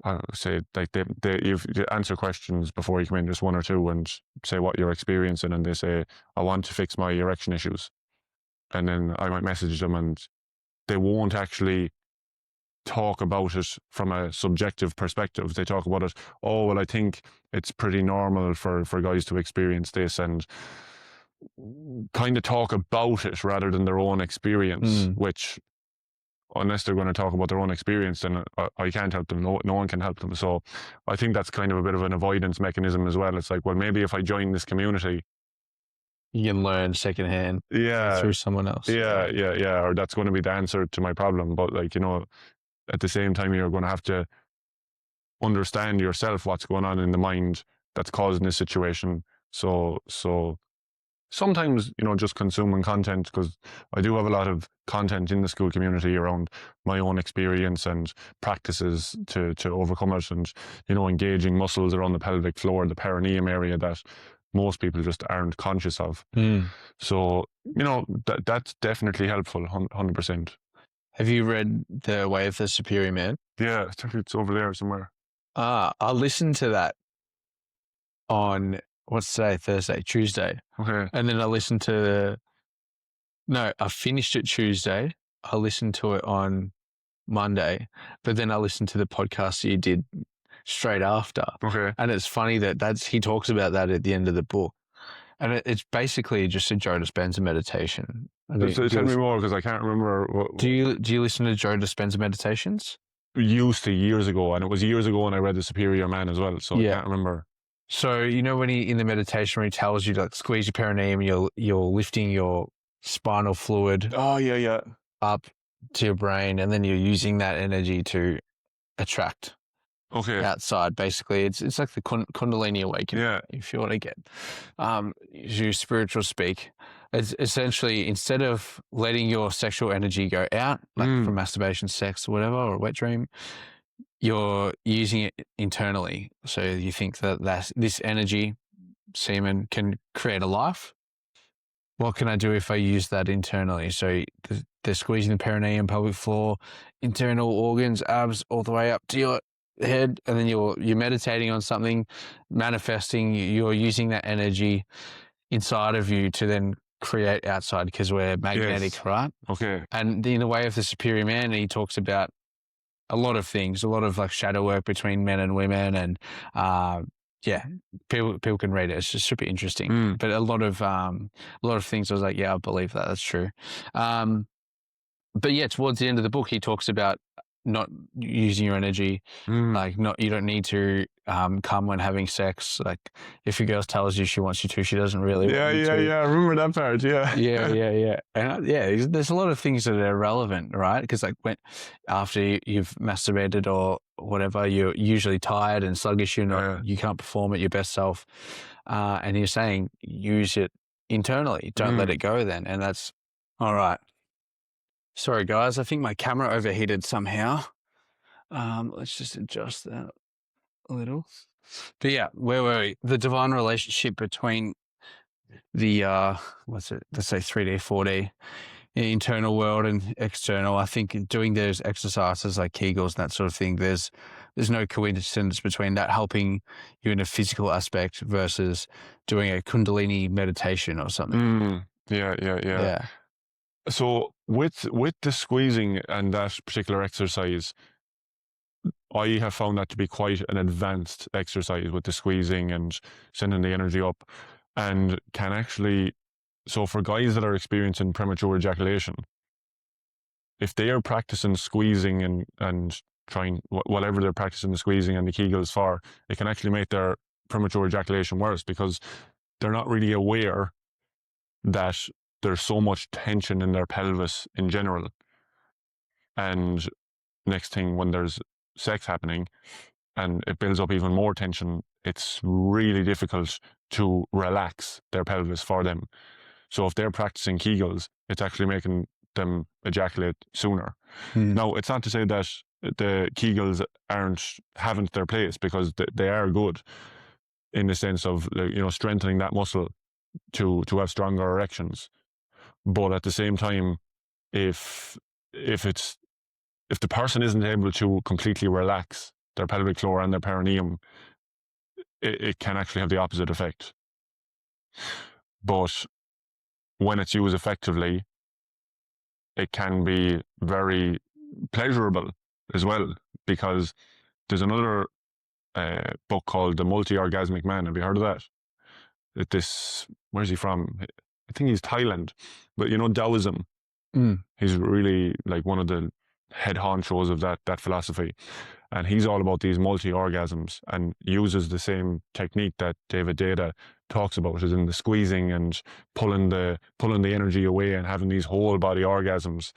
I say, like, you answer questions before you come in, just one or two, and say what you're experiencing, and they say, I want to fix my erection issues. And then I might message them, and they won't actually talk about it from a subjective perspective. They talk about it, oh, well, I think it's pretty normal for guys to experience this, and kind of talk about it rather than their own experience, which, unless they're going to talk about their own experience, then I can't help them. No one can help them. So I think that's kind of a bit of an avoidance mechanism as well. It's like, well, maybe if I join this community,
you can learn secondhand through someone else.
Yeah. Or that's going to be the answer to my problem. But, like, you know, at the same time, you're going to have to understand yourself what's going on in the mind that's causing this situation. So sometimes, you know, just consuming content, because I do have a lot of content in the school community around my own experience and practices to overcome it, and, you know, engaging muscles around the pelvic floor, the perineum area that most people just aren't conscious of. So, you know, that's definitely helpful, 100%.
Have you read The Way of the Superior Man?
Yeah, it's over there somewhere.
I listened to that on, what's today? Thursday, Tuesday.
Okay.
And then I listened I finished it Tuesday. I listened to it on Monday, but then I listened to the podcast you did straight after.
Okay.
And it's funny that he talks about that at the end of the book. And it's basically just a Joe Dispenza meditation.
So tell me more, because I can't remember.
Do you listen to Joe Dispenza meditations?
Used to years ago, and it was years ago when I read The Superior Man as well, so I can't remember.
So you know when in the meditation when he tells you to squeeze your perineum, you're lifting your spinal fluid up to your brain, and then you're using that energy to attract outside. Basically, it's like the Kundalini awakening, if you want to get use spiritual speak. It's essentially, instead of letting your sexual energy go out, like from masturbation, sex, or whatever, or a wet dream, you're using it internally. So you think that this energy, semen, can create a life. What can I do if I use that internally? So they're squeezing the perineum, pelvic floor, internal organs, abs, all the way up to your head, and then you're meditating on something, manifesting. You're using that energy inside of you to then create outside, because we're magnetic, right?
Okay.
And in the way of the Superior Man, he talks about a lot of things, a lot of like shadow work between men and women, and people can read it. It's just super interesting. But a lot of things I was like, yeah, I believe that. That's true. But yeah, towards the end of the book, he talks about not using your energy, like you don't need to come when having sex. Like if your girl tells you she wants you to, she doesn't really want you to.
I remember that part.
Yeah. And there's a lot of things that are relevant, right? Because like after you've masturbated or whatever, you're usually tired and sluggish. You can't perform at your best self. And you're saying use it internally. Don't let it go then. And that's all right. Sorry, guys. I think my camera overheated somehow. Let's just adjust that a little. But yeah, where were we? The divine relationship between the, let's say 3D, 4D, internal world and external. I think doing those exercises like Kegels and that sort of thing, there's no coincidence between that helping you in a physical aspect versus doing a Kundalini meditation or something.
Yeah. So with the squeezing and that particular exercise, I have found that to be quite an advanced exercise with the squeezing and sending the energy up, and can actually, so for guys that are experiencing premature ejaculation, if they are practicing squeezing and trying whatever they're practicing the squeezing and the Kegels for, it can actually make their premature ejaculation worse, because they're not really aware that there's so much tension in their pelvis in general. And next thing, when there's sex happening and it builds up even more tension, it's really difficult to relax their pelvis for them. So if they're practicing Kegels, it's actually making them ejaculate sooner. Now, it's not to say that the Kegels haven't their place, because they are good in the sense of, strengthening that muscle to have stronger erections. But at the same time, if the person isn't able to completely relax their pelvic floor and their perineum, it can actually have the opposite effect. But when it's used effectively, it can be very pleasurable as well, because there's another book called The Multi-Orgasmic Man. Have you heard of that? Where's he from? I think he's Thailand, but Taoism. He's really like one of the head honchos of that philosophy, and he's all about these multi-orgasms and uses the same technique that David Deida talks about, as in the squeezing and pulling the energy away and having these whole body orgasms.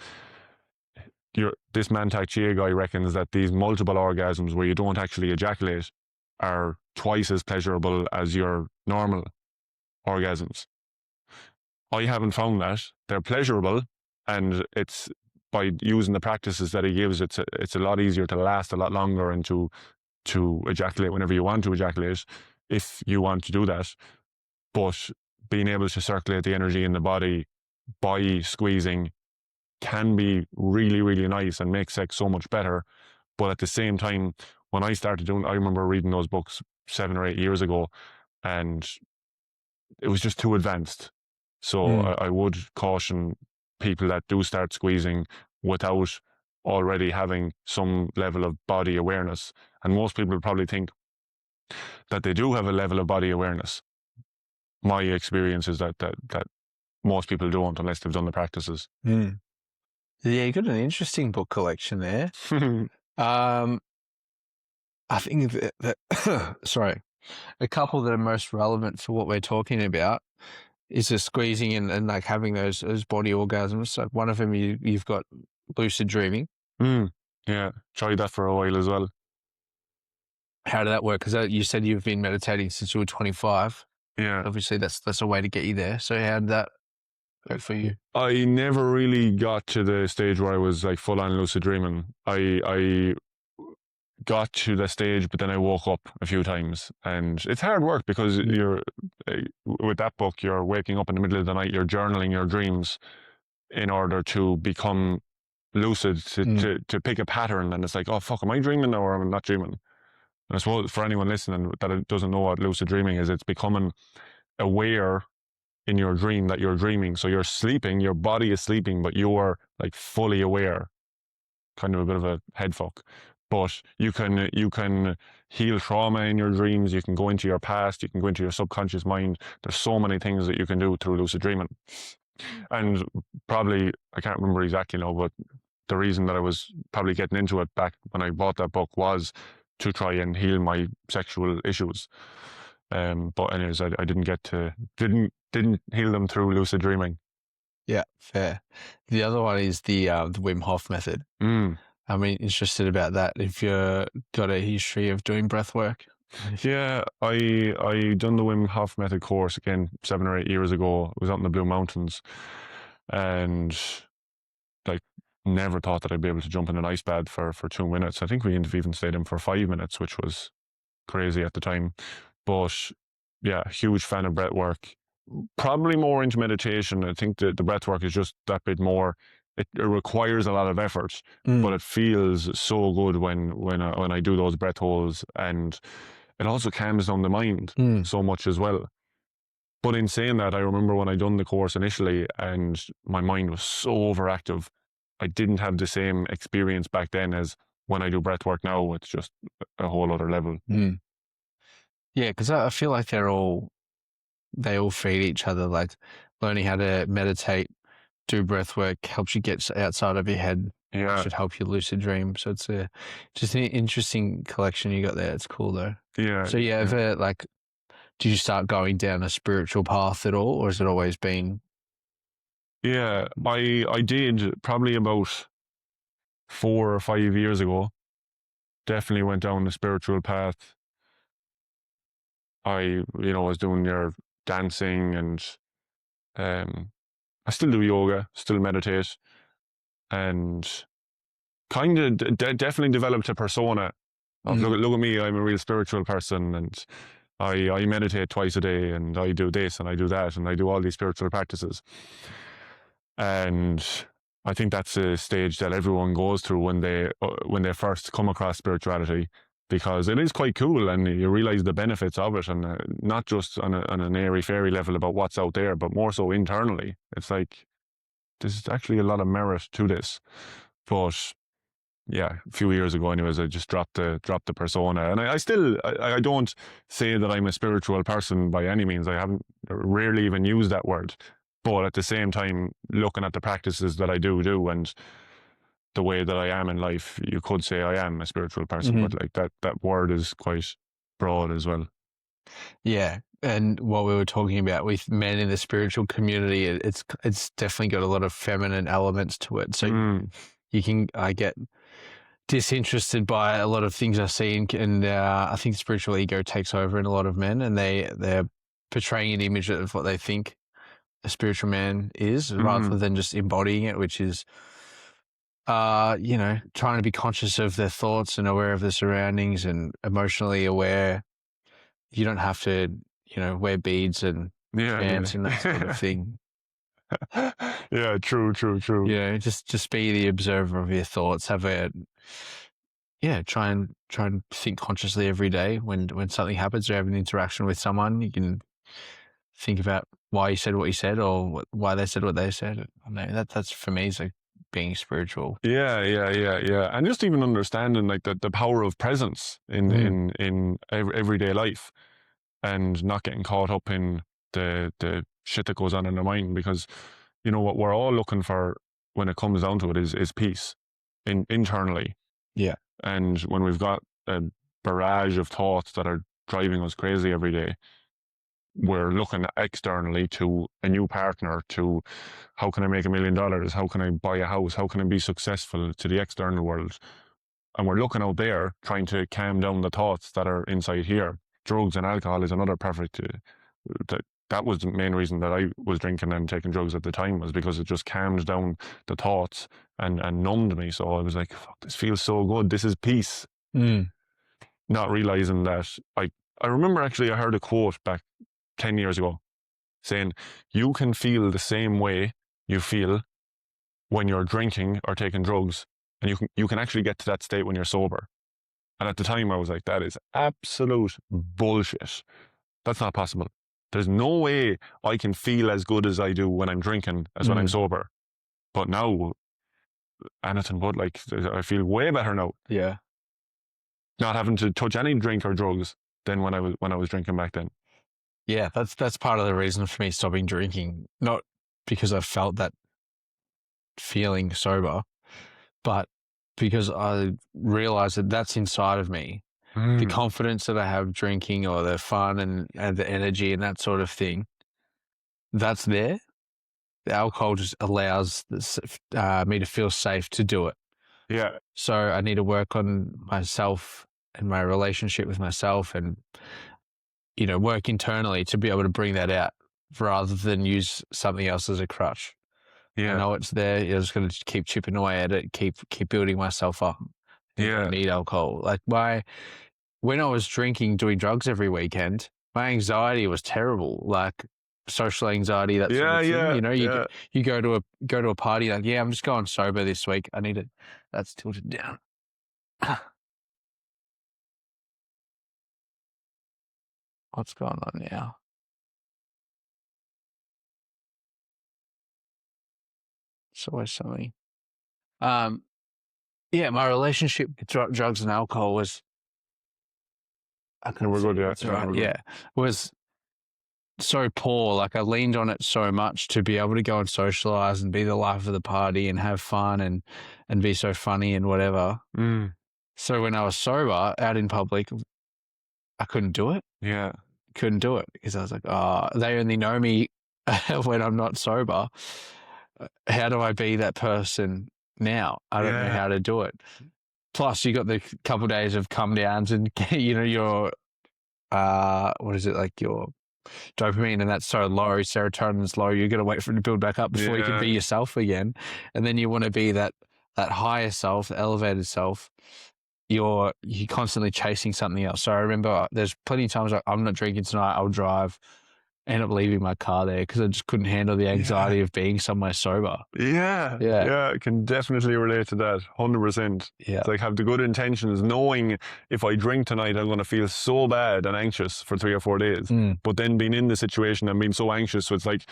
This Mantak Chia guy reckons that these multiple orgasms where you don't actually ejaculate are twice as pleasurable as your normal orgasms. I haven't found that. They're pleasurable, and it's by using the practices that he gives, it's a lot easier to last a lot longer and to ejaculate whenever you want to ejaculate, if you want to do that. But being able to circulate the energy in the body by squeezing can be really, really nice and make sex so much better. But at the same time, when I started doing, I remember reading those books 7 or 8 years ago, and it was just too advanced. So I would caution people that do start squeezing without already having some level of body awareness. And most people probably think that they do have a level of body awareness. My experience is that most people don't unless they've done the practices.
Yeah, you got an interesting book collection there. I think that sorry, a couple that are most relevant for what we're talking about is the squeezing and like having those body orgasms. So one of them you've got lucid dreaming.
Yeah, tried that for a while as well.
How did that work? Because you said you've been meditating since you were 25.
Yeah.
Obviously, that's a way to get you there. So how did that work for you?
I never really got to the stage where I was like full on lucid dreaming. I got to the stage, but then I woke up a few times, and it's hard work because you're with that book, you're waking up in the middle of the night, you're journaling your dreams in order to become lucid, to pick a pattern. And it's like, oh fuck, am I dreaming now or am I not dreaming? And I suppose for anyone listening that doesn't know what lucid dreaming is, it's becoming aware in your dream that you're dreaming. So you're sleeping, your body is sleeping, but you're like fully aware. Kind of a bit of a head fuck. But you can heal trauma in your dreams. You can go into your past. You can go into your subconscious mind. There's so many things that you can do through lucid dreaming. And probably, I can't remember exactly now, but the reason that I was probably getting into it back when I bought that book was to try and heal my sexual issues. But anyways, I didn't heal them through lucid dreaming.
Yeah, fair. The other one is the Wim Hof method. I mean, interested about that. If you've got a history of doing breath work.
Yeah, I done the Wim Hof method course again 7 or 8 years ago. It was out in the Blue Mountains, and like never thought that I'd be able to jump in an ice bath for 2 minutes. I think we even stayed in for 5 minutes, which was crazy at the time. But yeah, huge fan of breath work. Probably more into meditation. I think the breath work is just that bit more. It requires a lot of effort, but it feels so good when I do those breath holds, and it also calms down the mind so much as well. But in saying that, I remember when I done the course initially, and my mind was so overactive. I didn't have the same experience back then as when I do breath work now. It's just a whole other level.
Yeah, because I feel like they all feed each other. Like learning how to meditate, do breath work helps you get outside of your head.
Yeah,
should help you lucid dream. So it's just an interesting collection you got there. It's cool though.
Yeah.
So you ever like, did you start going down a spiritual path at all, or has it always been?
Yeah, I did probably about 4 or 5 years ago. Definitely went down the spiritual path. I was doing your dancing, and I still do yoga, still meditate, and kind of definitely developed a persona of look at me, I'm a real spiritual person, and I meditate twice a day, and I do this and I do that, and I do all these spiritual practices. And I think that's a stage that everyone goes through when they first come across spirituality, because it is quite cool, and you realize the benefits of it, and not just on an airy fairy level about what's out there, but more so internally. It's like there's actually a lot of merit to this. But yeah, a few years ago, anyways, I just dropped the persona, and I don't say that I'm a spiritual person by any means. I haven't rarely even used that word, but at the same time, looking at the practices that I do, and the way that I am in life, you could say I am a spiritual person, but like that word is quite broad as well.
Yeah, and what we were talking about with men in the spiritual community, it's definitely got a lot of feminine elements to it. So I get disinterested by a lot of things I see, and I think spiritual ego takes over in a lot of men, and they're portraying an image of what they think a spiritual man is, rather than just embodying it, which is, trying to be conscious of their thoughts and aware of their surroundings and emotionally aware. You don't have to, wear beads and chants and that sort of thing.
Yeah, true.
Just be the observer of your thoughts. Have try and think consciously every day when something happens or you have an interaction with someone. You can think about why you said what you said or why they said what they said. I know that's for me is like being spiritual.
Yeah. And just even understanding like the power of presence in everyday life, and not getting caught up in the shit that goes on in the mind, because you know what we're all looking for when it comes down to it is peace internally.
Yeah.
And when we've got a barrage of thoughts that are driving us crazy every day, we're looking externally to a new partner, to how can I make $1 million? How can I buy a house? How can I be successful, to the external world? And we're looking out there trying to calm down the thoughts that are inside here. Drugs and alcohol is another perfect. That was the main reason that I was drinking and taking drugs at the time, was because it just calmed down the thoughts and numbed me. So I was like, fuck, this feels so good. This is peace. Not realizing that I remember actually I heard a quote back 10 years ago saying, you can feel the same way you feel when you're drinking or taking drugs, and you can actually get to that state when you're sober. And at the time I was like, that is absolute bullshit. That's not possible. There's no way I can feel as good as I do when I'm drinking as when I'm sober. But now, anything but, like, I feel way better now.
Yeah.
Not having to touch any drink or drugs than when I was drinking back then.
Yeah, that's part of the reason for me stopping drinking. Not because I felt that feeling sober, but because I realized that that's inside of me. The confidence that I have drinking, or the fun and the energy and that sort of thing, that's there. The alcohol just allows me to feel safe to do it.
Yeah.
So I need to work on myself and my relationship with myself, and work internally to be able to bring that out rather than use something else as a crutch.
Yeah.
I know it's there. You're just going to keep chipping away at it, keep building myself up.
Yeah.
I need alcohol. Like when I was drinking, doing drugs every weekend, my anxiety was terrible. Like social anxiety, that sort of thing. You go to a party, like, I'm just going sober this week. I need it. That's tilted down. What's going on now? It's always something. My relationship with drugs and alcohol was.
We're good, yeah.
It's all right. Yeah, was so poor. Like I leaned on it so much to be able to go and socialize and be the life of the party and have fun and be so funny and whatever. So when I was sober out in public, I couldn't do it.
Yeah.
Couldn't do it because I was like, they only know me when I'm not sober. How do I be that person now? I don't know how to do it. Plus, you got the couple of days of come downs and your what is it, like your dopamine, and that's so low, serotonin's low. You're gonna wait for it to build back up before you can be yourself again, and then you want to be that higher self, the elevated self. You're constantly chasing something else. So I remember there's plenty of times like, I'm not drinking tonight. I'll drive. End up leaving my car there because I just couldn't handle the anxiety of being somewhere sober.
Yeah, I can definitely relate to that, 100%.
Yeah.
It's like, have the good intentions, knowing if I drink tonight, I'm going to feel so bad and anxious for 3 or 4 days. But then being in the situation and being so anxious, so it's like,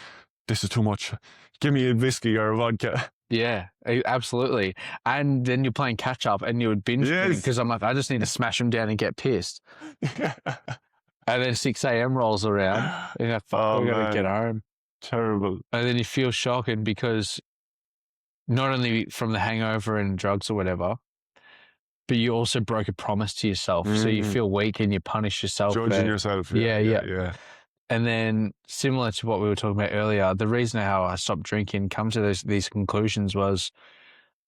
this is too much. Give me a whiskey or a vodka.
Yeah, absolutely. And then you're playing catch up and you would binge because I'm like, I just need to smash them down and get pissed. And then 6 a.m. rolls around and you're like, fuck, we're going to get home.
Terrible.
And then you feel shocking because not only from the hangover and drugs or whatever, but you also broke a promise to yourself. So you feel weak and you punish yourself.
Judging yourself. Yeah.
And then similar to what we were talking about earlier, the reason how I stopped drinking, come to these conclusions, was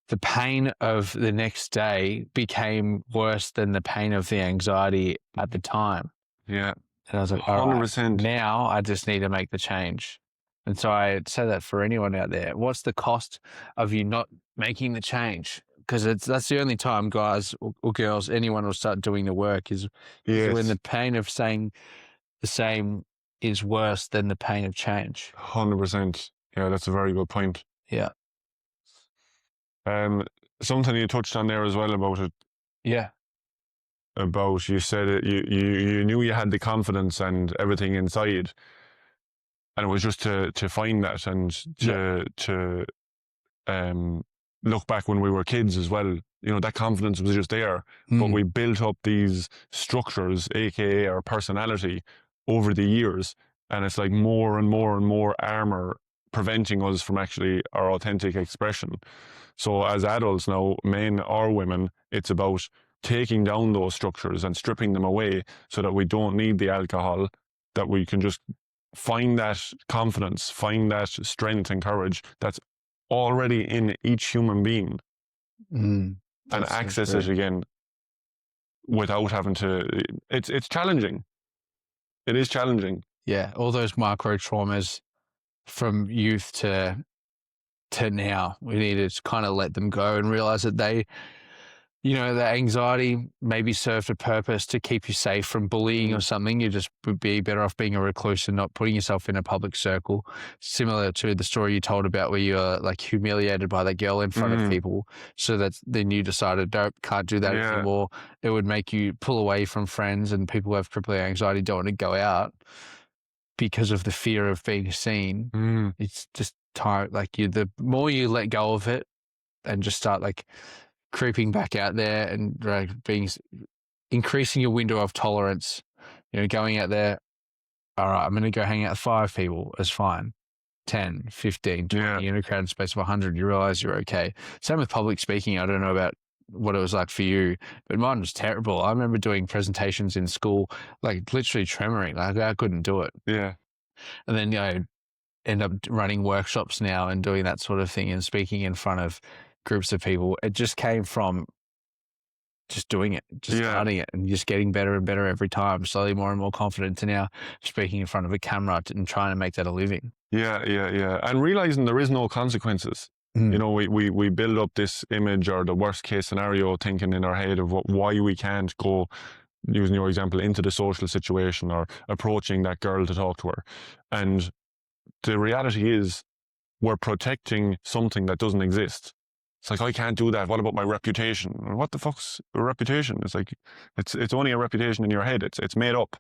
the pain of the next day became worse than the pain of the anxiety at the time.
Yeah.
And I was like, 100%. All right, now I just need to make the change. And so I say that for anyone out there, what's the cost of you not making the change? Because that's the only time guys or girls, anyone will start doing the work is when the pain of saying the same is worse than the pain of change.
100%. Yeah, that's a very good point.
Yeah.
Something you touched on there as well about it,
Yeah.
About, you said it, you knew you had the confidence and everything inside, and it was just to find that and to look back when we were kids as well. You know, that confidence was just there, but we built up these structures, aka our personality, over the years, and it's like more and more and more armor preventing us from actually our authentic expression. So as adults now, men or women, it's about taking down those structures and stripping them away so that we don't need the alcohol, that we can just find that confidence, find that strength and courage that's already in each human being, and access it again without having to. It's challenging. It is challenging.
Yeah, all those micro traumas from youth to now, we need to kind of let them go and realize that they, you know, the anxiety maybe served a purpose to keep you safe from bullying or something. You just would be better off being a recluse and not putting yourself in a public circle. Similar to the story you told about where you're like humiliated by that girl in front of people, so that then you decided, nope, can't do that anymore. It would make you pull away from friends, and people who have crippling anxiety don't want to go out because of the fear of being seen. It's just time. Like the more you let go of it and just start like creeping back out there and increasing your window of tolerance, you know, going out there, all right, I'm going to go hang out with 5 people, it's fine. 10, 15, 20, in a crowded space of 100, you realize you're okay. Same with public speaking. I don't know about what it was like for you, but mine was terrible. I remember doing presentations in school, like literally tremoring, like I couldn't do it.
Yeah.
And then, you know, end up running workshops now and doing that sort of thing and speaking in front of groups of people. It just came from just doing it, just starting it, and just getting better and better every time, slowly more and more confident to now speaking in front of a camera and trying to make that a living. Yeah.
And realizing there is no consequences. You know, we build up this image or the worst case scenario thinking in our head of why we can't go, using your example, into the social situation or approaching that girl to talk to her. And the reality is we're protecting something that doesn't exist. It's like, I can't do that. What about my reputation? What the fuck's a reputation? It's like, it's only a reputation in your head. It's made up.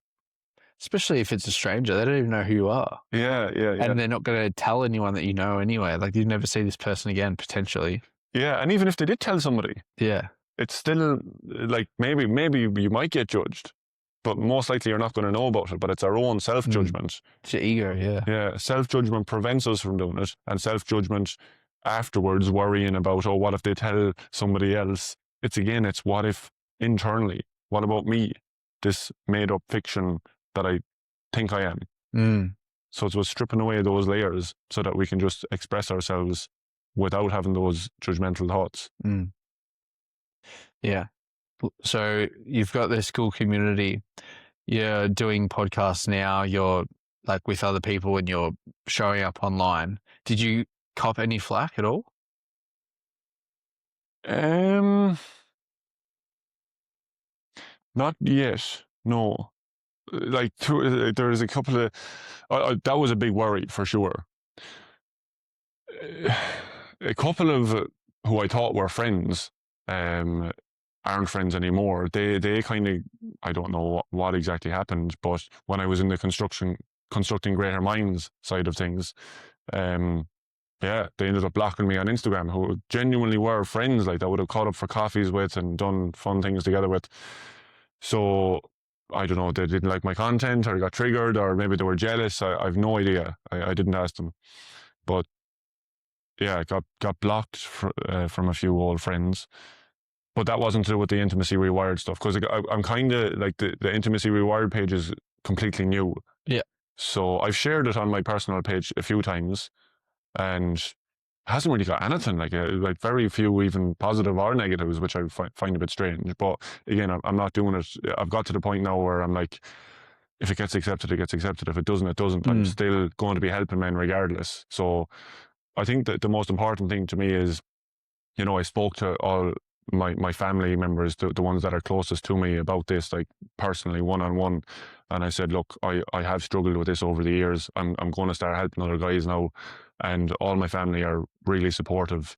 Especially if it's a stranger. They don't even know who you are.
Yeah.
And they're not going to tell anyone that you know anyway. Like, you'd never see this person again, potentially.
Yeah, and even if they did tell somebody, it's still like, maybe you might get judged, but most likely you're not going to know about it. But it's our own self-judgment.
It's your ego,
Yeah, self-judgment prevents us from doing it, and self-judgment afterwards, worrying about, oh, what if they tell somebody else? It's what if internally? What about me? This made-up fiction that I think I am. So it's about stripping away those layers so that we can just express ourselves without having those judgmental thoughts.
Yeah. So you've got this cool community. You're doing podcasts now. You're like with other people and you're showing up online. Did you cop any flack at all?
Not yet. No. Like, there's a couple of that was a big worry for sure. A couple of who I thought were friends aren't friends anymore. They kind of, I don't know what exactly happened, but when I was in the constructing greater minds side of things, they ended up blocking me on Instagram, who genuinely were friends, like that would have caught up for coffees with and done fun things together with. So I don't know, they didn't like my content or got triggered, or maybe they were jealous. I've no idea. I didn't ask them. But yeah, got blocked from a few old friends. But that wasn't to do with the Intimacy Rewired stuff, because I'm kind of like the Intimacy Rewired page is completely new.
Yeah.
So I've shared it on my personal page a few times, and hasn't really got anything, like very few even positive or negatives, which I find a bit strange. But again, I'm not doing it. I've got to the point now where I'm like, if it gets accepted, it gets accepted. If it doesn't, it doesn't. I'm still going to be helping men regardless. So I think that the most important thing to me is, you know, I spoke to all my family members, the ones that are closest to me, about this, like personally, one-on-one. And I said, look, I have struggled with this over the years. I'm going to start helping other guys now. And all my family are really supportive.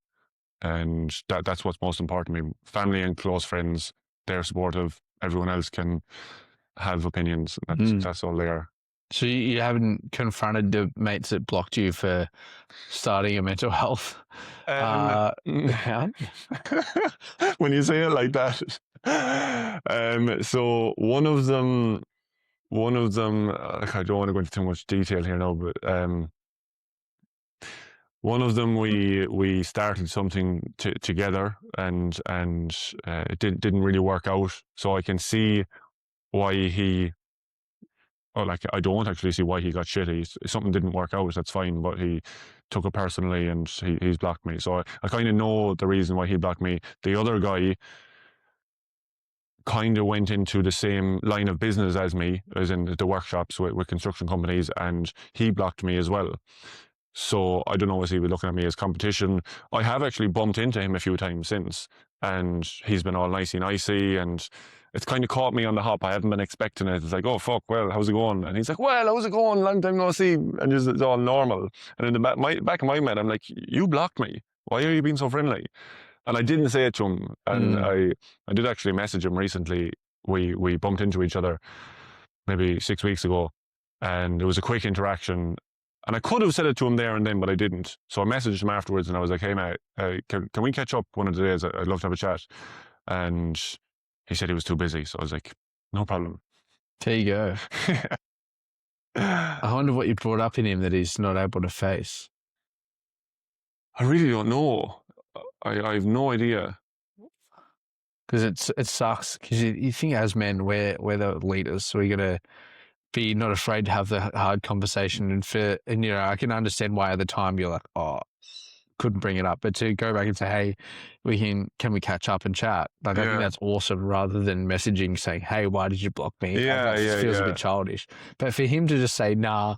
And that's what's most important to me. Family and close friends they're supportive. Everyone else can have opinions. That's all they are.
So you haven't confronted the mates that blocked you for starting a mental health?
When you say it like that. So one of them, I don't want to go into too much detail here now, but one of them, we started something together, and it didn't really work out. So I can see why he. Oh, like, I don't actually see why he got shitty. Something didn't work out, that's fine, but he took it personally and he's blocked me. So I kind of know the reason why he blocked me. The other guy kind of went into the same line of business as me, as in the workshops with construction companies, and he blocked me as well. So I don't know, was he looking at me as competition? I have actually bumped into him a few times since, and he's been all nicey, and it's kind of caught me on the hop. I haven't been expecting it. It's like, oh, fuck, well, how's it going? And he's like, well, how's it going? Long time no see. And just, it's all normal. And in the back of my mind, I'm like, you blocked me. Why are you being so friendly? And I didn't say it to him. And I did actually message him recently. We bumped into each other maybe 6 weeks ago. And it was a quick interaction. And I could have said it to him there and then, but I didn't. So I messaged him afterwards and I was like, hey, mate, can we catch up one of the days? I'd love to have a chat. And he said he was too busy. So I was like, no problem.
There you go. I wonder what you brought up in him that he's not able to face.
I really don't know. I have no idea.
Because it sucks. Because you think as men, we're the leaders. So we're going to be not afraid to have the hard conversation. And you know, I can understand why at the time you're like, oh, couldn't bring it up. But to go back and say, hey, can we catch up and chat? Like, I think that's awesome, rather than messaging saying, hey, why did you block me? It feels a bit childish. But for him to just say, nah,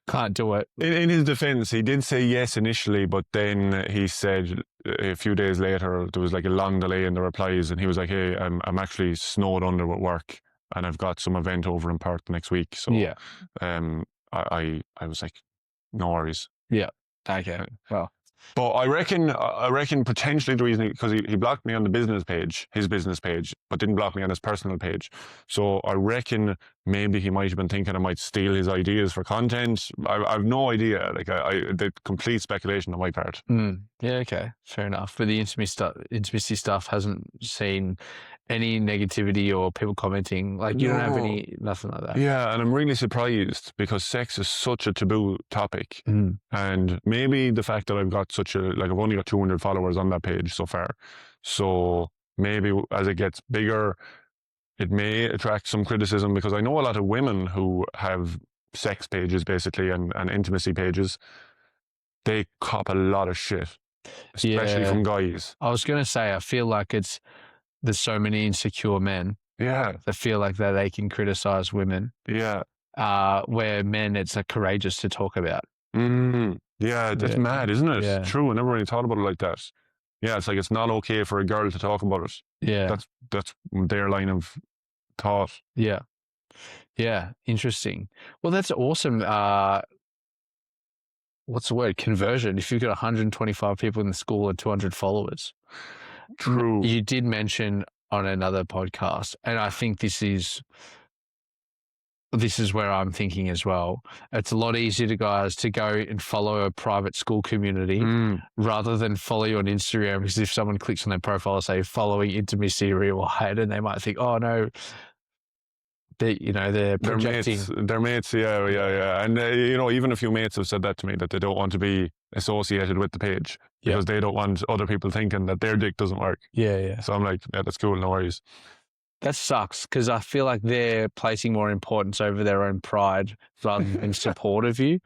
can't do it.
In his defense, he did say yes initially, but then he said a few days later, there was like a long delay in the replies, and he was like, hey, I'm actually snowed under with work, and I've got some event over in Perth next week. So I was like, no worries.
Yeah. Okay. Well.
But I reckon potentially the reason, because he blocked me on the business page, his business page, but didn't block me on his personal page. So I reckon maybe he might have been thinking I might steal his ideas for content. I've no idea. Like, the complete speculation on my part.
Yeah, okay, fair enough. But the intimacy stuff hasn't seen any negativity or people commenting. Like, you don't have nothing like that.
Yeah, and I'm really surprised, because sex is such a taboo topic. And maybe the fact that I've got I've only got 200 followers on that page so far. So maybe as it gets bigger, it may attract some criticism, because I know a lot of women who have sex pages basically and intimacy pages. They cop a lot of shit, especially from guys.
I was going to say, I feel like there's so many insecure men that feel like that they can criticize women.
Yeah.
Where men, it's like courageous to talk about.
Yeah, that's mad, isn't it?
Yeah.
True. I never really thought about it like that. Yeah, it's like it's not okay for a girl to talk about it.
Yeah.
That's their line of thought.
Yeah. Yeah. Interesting. Well, that's awesome. What's the word? Conversion. If you've got 125 people in the school and 200 followers.
True.
You did mention on another podcast, and I think this is where I'm thinking as well. It's a lot easier to guys to go and follow a private school community rather than follow you on Instagram, because if someone clicks on their profile, say following Intimacy Rewired, and they might think, oh no, they're projecting.
Their mates, yeah. And even a few mates have said that to me, that they don't want to be associated with the page because they don't want other people thinking that their dick doesn't work. Yeah. So I'm like, yeah, that's cool, no worries.
That sucks, because I feel like they're placing more importance over their own pride rather than support of you.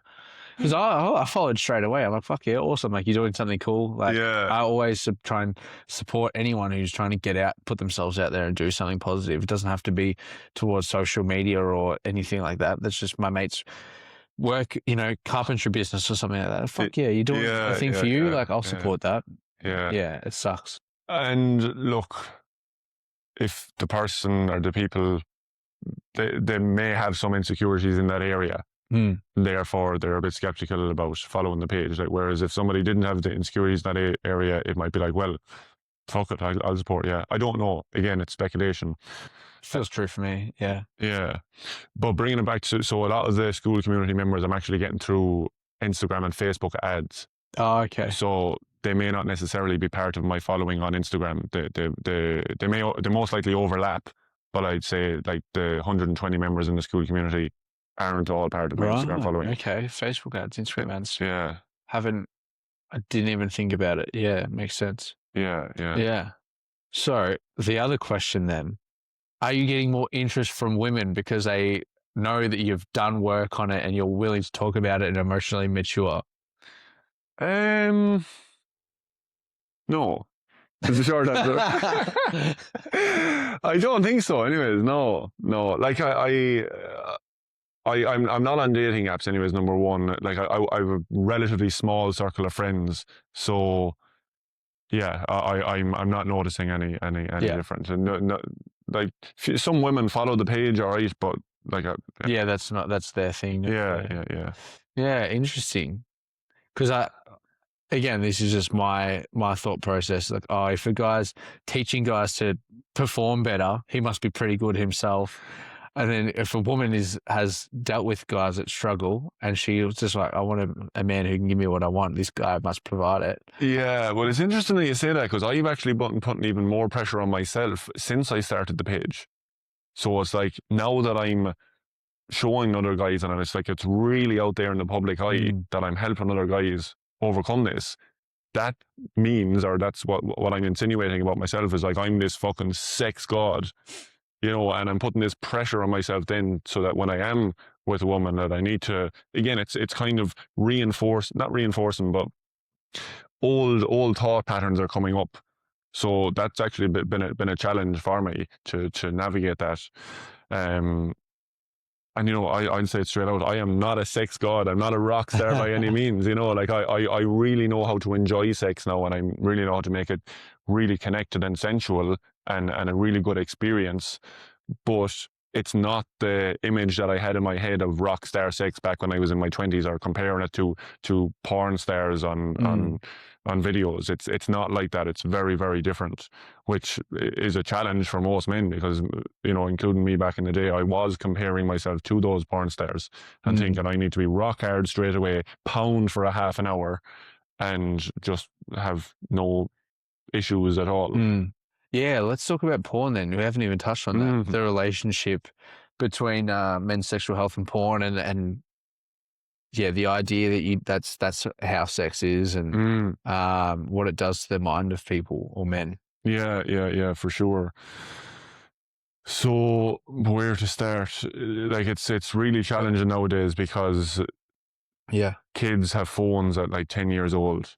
Because I followed straight away. I'm like, fuck yeah, awesome. Like, you're doing something cool. Like, I always try and support anyone who's trying to get out, put themselves out there and do something positive. It doesn't have to be towards social media or anything like that. That's just my mate's work, carpentry business or something like that. Fuck yeah, you're doing a thing for you. Like, I'll support that. Yeah, it sucks.
And look, if the person or the people, they may have some insecurities in that area. Therefore, they're a bit skeptical about following the page. Like, whereas if somebody didn't have the insecurities in that area, it might be like, well, fuck it, I'll support. Yeah, I don't know. Again, it's speculation.
Feels true for me. Yeah.
Yeah, but bringing it back to, so a lot of the school community members I'm actually getting through Instagram and Facebook ads.
Oh, okay.
So they may not necessarily be part of my following on Instagram. They most likely overlap, but I'd say like the 120 members in the school community aren't all part of my Instagram following.
Okay. Facebook ads, Instagram ads.
Yeah.
I didn't even think about it. Yeah, makes sense.
Yeah.
Yeah. So the other question then, are you getting more interest from women because they know that you've done work on it and you're willing to talk about it and emotionally mature?
No. It's a short answer. I don't think so. Anyways, no. Like I'm not on dating apps. Anyways, number one. Like I have a relatively small circle of friends, so yeah, I'm not noticing any difference. And no, like some women follow the page, all right, but like
yeah, that's their thing.
Yeah.
Interesting. Because again, this is just my thought process. Like, oh, if a guy's teaching guys to perform better, he must be pretty good himself. And then if a woman has dealt with guys that struggle and she was just like, I want a man who can give me what I want, this guy must provide it.
Yeah, well, it's interesting that you say that because I've actually been putting even more pressure on myself since I started the page. So it's like now that I'm showing other guys and it's like it's really out there in the public eye that I'm helping other guys overcome this. That means, or that's what I'm insinuating about myself is like I'm this fucking sex god, you know, and I'm putting this pressure on myself then so that when I am with a woman that I need to, again, it's kind of not reinforcing, but old thought patterns are coming up. So that's actually been a challenge for me to navigate that. And, you know, I'd say it straight out, I am not a sex god. I'm not a rock star by any means, you know, like I really know how to enjoy sex now and I really know how to make it really connected and sensual and a really good experience. But it's not the image that I had in my head of rock star sex back when I was in my 20s or comparing it to porn stars on videos. It's not like that. It's very, very different, which is a challenge for most men because, you know, including me back in the day, I was comparing myself to those porn stars and thinking I need to be rock hard straight away, pound for a half an hour and just have no issues at all.
Yeah, let's talk about porn then. We haven't even touched on that. The relationship between men's sexual health and porn and yeah, the idea that that's how sex is and what it does to the mind of people or men.
Yeah, for sure. So where to start? Like it's really challenging nowadays because kids have phones at like 10 years old.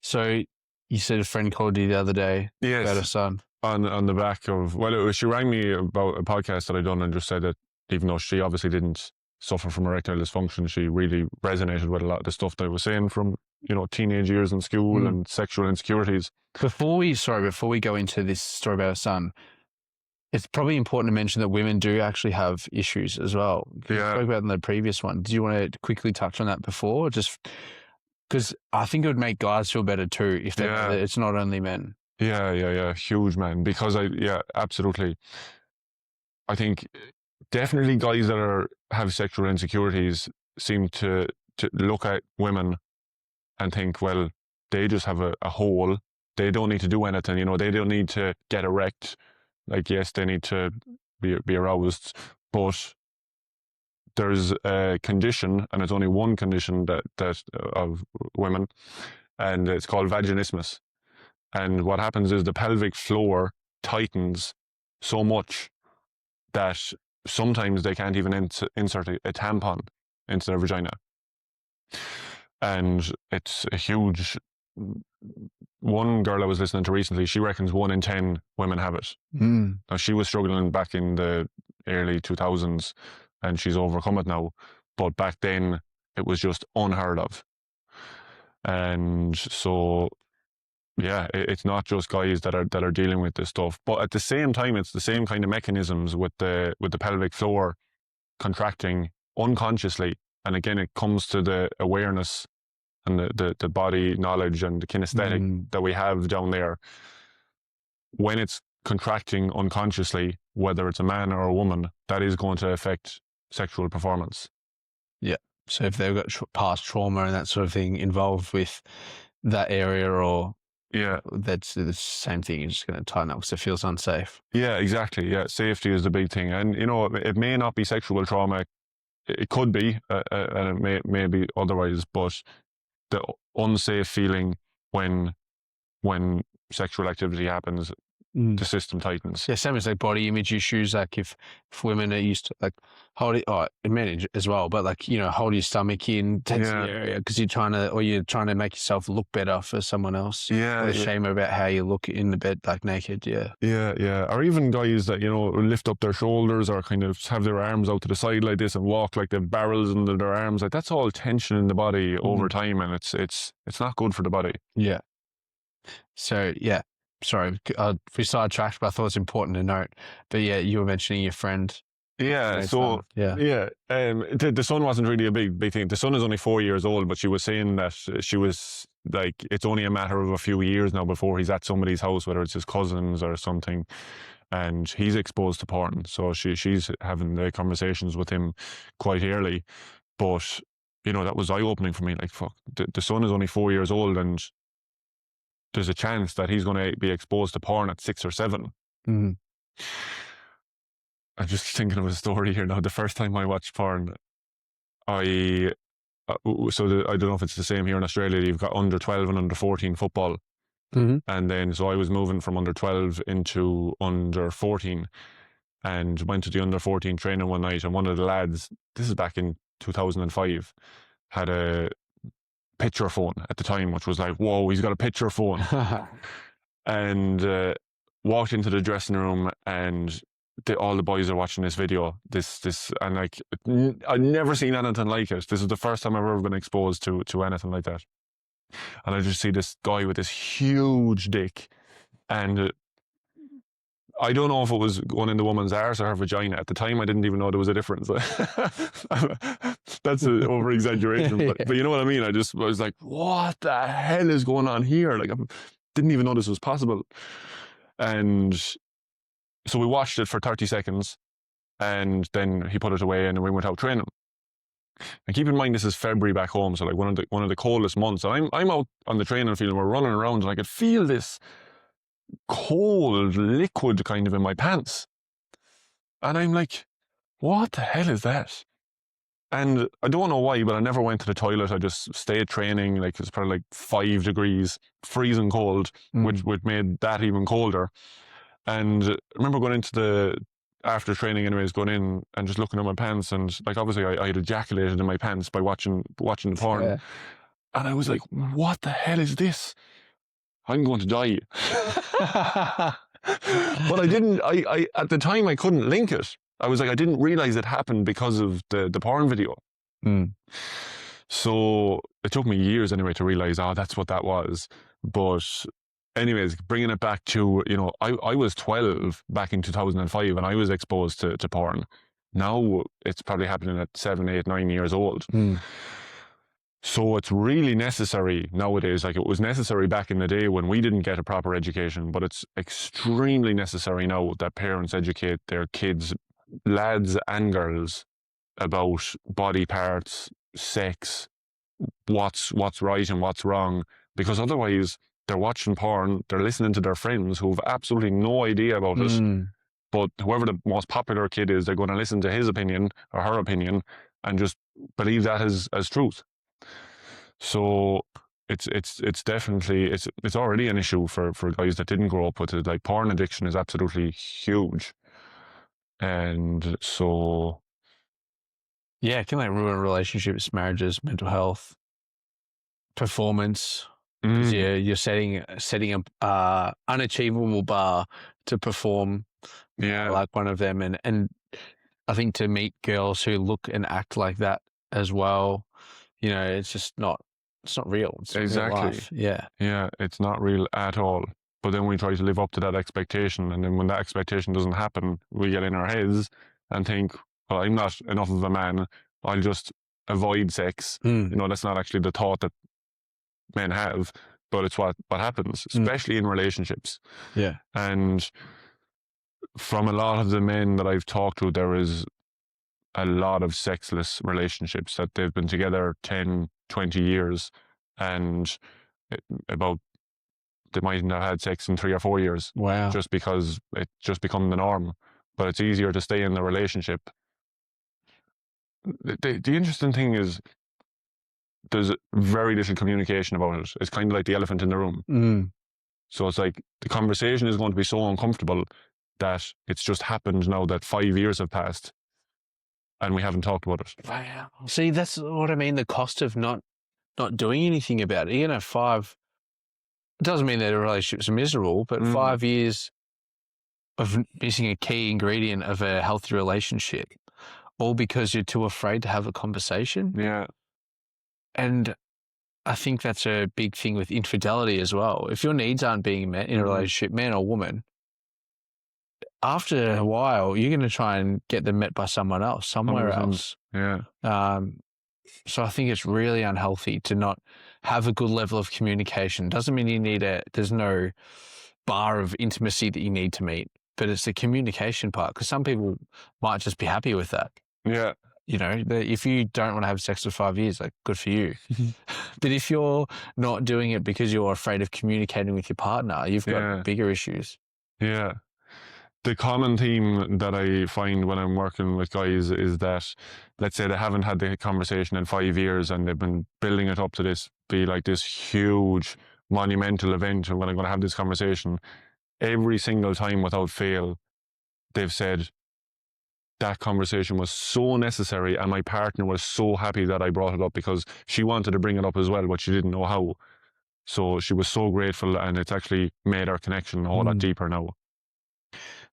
So you said a friend called you the other day about her son.
On the back of, she rang me about a podcast that I'd done and just said that even though she obviously didn't suffer from erectile dysfunction, she really resonated with a lot of the stuff that I was saying from, you know, teenage years in school and sexual insecurities.
Before we go into this story about her son, it's probably important to mention that women do actually have issues as well. We spoke about in the previous one. Do you want to quickly touch on that before? Just because I think it would make guys feel better too if it's not only men.
Yeah. Huge, man. Because absolutely. I think definitely guys that have sexual insecurities seem to look at women and think, well, they just have a hole. They don't need to do anything, you know, they don't need to get erect. Like, yes, they need to be aroused, but there's a condition, and it's only one condition that of women, and it's called vaginismus. And what happens is the pelvic floor tightens so much that sometimes they can't even insert a tampon into their vagina. And it's a huge... One girl I was listening to recently, she reckons 1 in 10 women have it. Now, she was struggling back in the early 2000s and she's overcome it now. But back then, it was just unheard of. And so, yeah, it's not just guys that are dealing with this stuff. But at the same time, it's the same kind of mechanisms with the pelvic floor contracting unconsciously. And again, it comes to the awareness and the body knowledge and the kinesthetic that we have down there. when it's contracting unconsciously, whether it's a man or a woman, that is going to affect sexual performance.
Yeah. So if they've got past trauma and that sort of thing involved with that area, or that's the same thing. You're just going to tighten up because it feels unsafe.
Yeah, exactly. Yeah, safety is the big thing, and it may not be sexual trauma. It could be, and it may be otherwise. But the unsafe feeling when sexual activity happens, the system tightens.
Yeah, same as like body image issues. Like if women are used to like holding, men as well, but like, hold your stomach in, tense the area because you're trying to make yourself look better for someone else.
Yeah.
Or shame about how you look in the bed, like naked. Yeah.
Yeah. Or even guys that, lift up their shoulders or kind of have their arms out to the side like this and walk like they've barrels under their arms. Like that's all tension in the body over time, and it's not good for the body.
Yeah. So, yeah. Sorry, we sidetracked, but I thought it was important to note. But yeah, you were mentioning your friend.
Yeah, so the son wasn't really a big thing. The son is only 4 years old, but she was saying that she was like, it's only a matter of a few years now before he's at somebody's house, whether it's his cousins or something, and he's exposed to porn. So she's having the conversations with him quite early. But that was eye-opening for me. Like, fuck, the son is only 4 years old, and there's a chance that he's going to be exposed to porn at 6 or 7.
Mm-hmm.
I'm just thinking of a story here now. The first time I watched porn, I don't know if it's the same here in Australia. You've got under 12 and under 14 football.
Mm-hmm.
And then, so I was moving from under 12 into under 14 and went to the under 14 training one night. And one of the lads, this is back in 2005, had a picture phone at the time, which was like, whoa, he's got a picture phone. And walked into the dressing room, and all the boys are watching this video. And like, I'd never seen anything like it. This is the first time I've ever been exposed to anything like that. And I just see this guy with this huge dick, and I don't know if it was going in the woman's arse or her vagina. At the time, I didn't even know there was a difference. That's an over-exaggeration, but you know what I mean? I was like, what the hell is going on here? Like, I didn't even know this was possible. And so we watched it for 30 seconds, and then he put it away, and we went out training. And keep in mind, this is February back home, so like one of the coldest months. And I'm out on the training field, and we're running around, and I could feel this cold liquid kind of in my pants. And I'm like, what the hell is that? And I don't know why, but I never went to the toilet. I just stayed training. Like, it's probably like 5 degrees, freezing cold, which made that even colder. And I remember going into after training anyways, going in and just looking at my pants, and like, obviously I had ejaculated in my pants by watching the porn. Yeah. And I was like, what the hell is this? I'm going to die. But I didn't, I at the time I couldn't link it. I was like, I didn't realize it happened because of the porn video. So it took me years anyway to realize, that's what that was. But anyways, bringing it back to, I was 12 back in 2005, and I was exposed to porn. Now it's probably happening at 7, 8, 9 years old. So it's really necessary nowadays. Like, it was necessary back in the day when we didn't get a proper education, but it's extremely necessary now that parents educate their kids, lads and girls, about body parts, sex, what's right and what's wrong, because otherwise they're watching porn, they're listening to their friends who have absolutely no idea about it. But whoever the most popular kid is, they're going to listen to his opinion or her opinion and just believe that as truth. So it's definitely, it's already an issue for guys that didn't grow up with it. Like, porn addiction is absolutely huge. And so,
yeah, it can like ruin relationships, marriages, mental health, performance. You're setting a unachievable bar to perform. Like one of them, and I think to meet girls who look and act like that as well, it's just not real. It's
exactly
real life. Yeah,
it's not real at all. But then we try to live up to that expectation, and then when that expectation doesn't happen, we get in our heads and think, well, I'm not enough of a man, I'll just avoid sex. That's not actually the thought that men have. but it's what happens, especially in relationships.
Yeah.
And from a lot of the men that I've talked to, there is a lot of sexless relationships that they've been together 10, 20 years, and about they might not have had sex in 3 or 4 years.
Wow.
Just because it just become the norm. But it's easier to stay in the relationship. The interesting thing is there's very little communication about it. It's kind of like the elephant in the room. So it's like the conversation is going to be so uncomfortable that it's just happened now that 5 years have passed and we haven't talked about it.
Wow. See, that's what I mean. The cost of not doing anything about it. You know, 5, it doesn't mean that a relationship's miserable, but 5 years of missing a key ingredient of a healthy relationship, all because you're too afraid to have a conversation.
Yeah.
And I think that's a big thing with infidelity as well. If your needs aren't being met in a relationship, man or woman, after a while, you're going to try and get them met by someone else, somewhere
100%.
else.
Yeah.
So I think it's really unhealthy to not have a good level of communication. Doesn't mean there's no bar of intimacy that you need to meet, but it's the communication part, because some people might just be happy with that.
Yeah.
You know, if you don't want to have sex for 5 years, like, good for you. But if you're not doing it because you're afraid of communicating with your partner, you've got bigger issues.
Yeah. The common theme that I find when I'm working with guys is that, let's say they haven't had the conversation in 5 years and they've been building it up to be like this huge monumental event, and when I'm going to have this conversation, every single time without fail, they've said, that conversation was so necessary and my partner was so happy that I brought it up, because she wanted to bring it up as well, but she didn't know how. So she was so grateful, and it's actually made our connection a whole lot deeper now.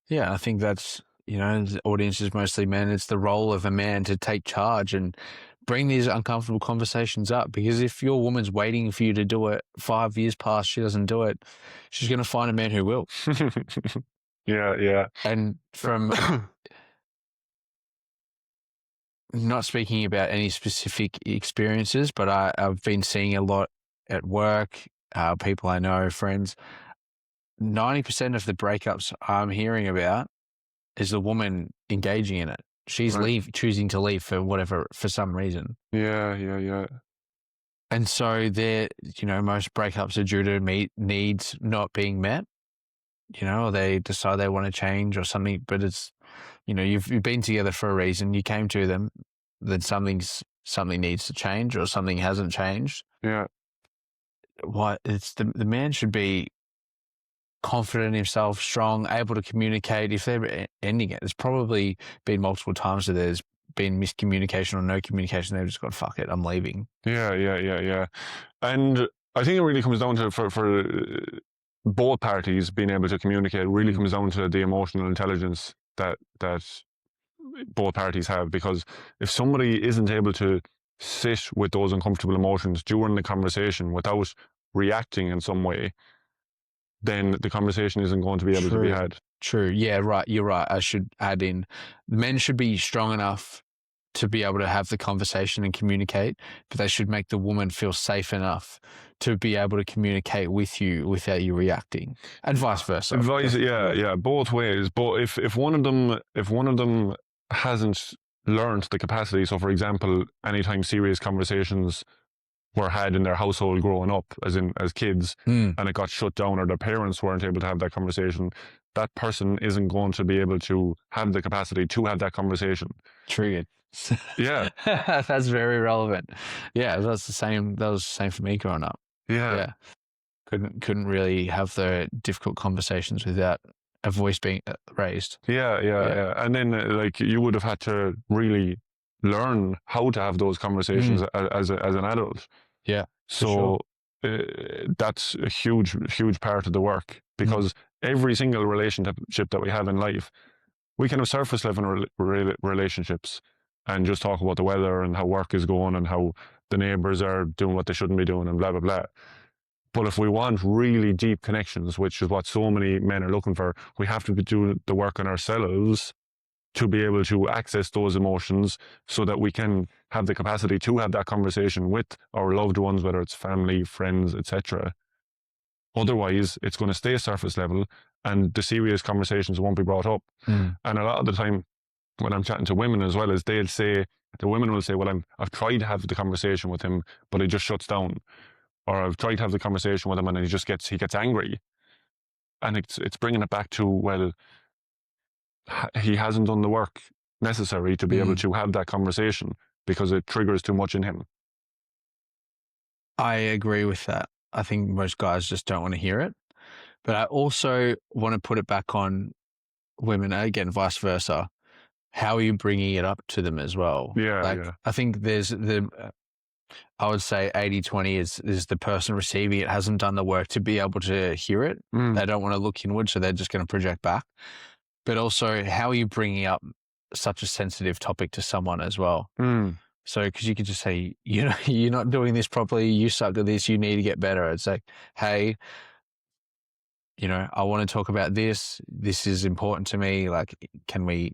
Yeah, I think that's, you know, the audience is mostly men. It's the role of a man to take charge and bring these uncomfortable conversations up, because if your woman's waiting for you to do it, 5 years pass, she doesn't do it, she's going to find a man who will.
Yeah.
And from not speaking about any specific experiences, but I've been seeing a lot at work, people I know, friends, 90% of the breakups I'm hearing about is the woman engaging in it. She's choosing to leave for some reason.
Yeah.
And so most breakups are due to needs not being met, or they decide they want to change or something, but it's, you've been together for a reason. You came to them, that something needs to change or something hasn't changed.
Yeah.
It's the man should be confident in himself, strong, able to communicate. If they're ending it, it's probably been multiple times that there's been miscommunication or no communication. They've just gone, fuck it, I'm leaving.
Yeah. And I think it really comes down to, for both parties being able to communicate, really comes down to the emotional intelligence that both parties have. Because if somebody isn't able to sit with those uncomfortable emotions during the conversation without reacting in some way, then the conversation isn't going to be able to be had.
True. Yeah, right. You're right. I should add in, men should be strong enough to be able to have the conversation and communicate, but they should make the woman feel safe enough to be able to communicate with you without you reacting, and vice versa.
Yeah, both ways. But if one of them hasn't learned the capacity, so for example, anytime serious conversations were had in their household growing up, as kids, and it got shut down, or their parents weren't able to have that conversation, that person isn't going to be able to have the capacity to have that conversation.
Triggered.
Yeah.
That's very relevant. Yeah, that was the same for me growing up.
Yeah.
Couldn't really have the difficult conversations without a voice being raised.
Yeah. And then you would have had to really learn how to have those conversations as an adult.
Yeah.
So that's a huge part of the work, because every single relationship that we have in life, we can have surface level relationships and just talk about the weather and how work is going and how the neighbors are doing what they shouldn't be doing and blah, blah, blah. But if we want really deep connections, which is what so many men are looking for, we have to do the work on ourselves to be able to access those emotions, so that we can have the capacity to have that conversation with our loved ones, whether it's family, friends, etc., Otherwise, it's going to stay surface level and the serious conversations won't be brought up. And a lot of the time when I'm chatting to women as well, is the women will say, well, I've tried to have the conversation with him, but he just shuts down. Or I've tried to have the conversation with him and he gets angry. And it's bringing it back to, well, he hasn't done the work necessary to be able to have that conversation because it triggers too much in him.
I agree with that. I think most guys just don't want to hear it. But I also want to put it back on women, again, vice versa. How are you bringing it up to them as well?
Yeah.
I think there's I would say 80-20 is the person receiving it hasn't done the work to be able to hear it. They don't want to look inward, so they're just going to project back. But also, how are you bringing up such a sensitive topic to someone as well? So, because you could just say, you're not doing this properly, you suck at this, you need to get better. It's like, hey, I want to talk about this. This is important to me. Like, can we,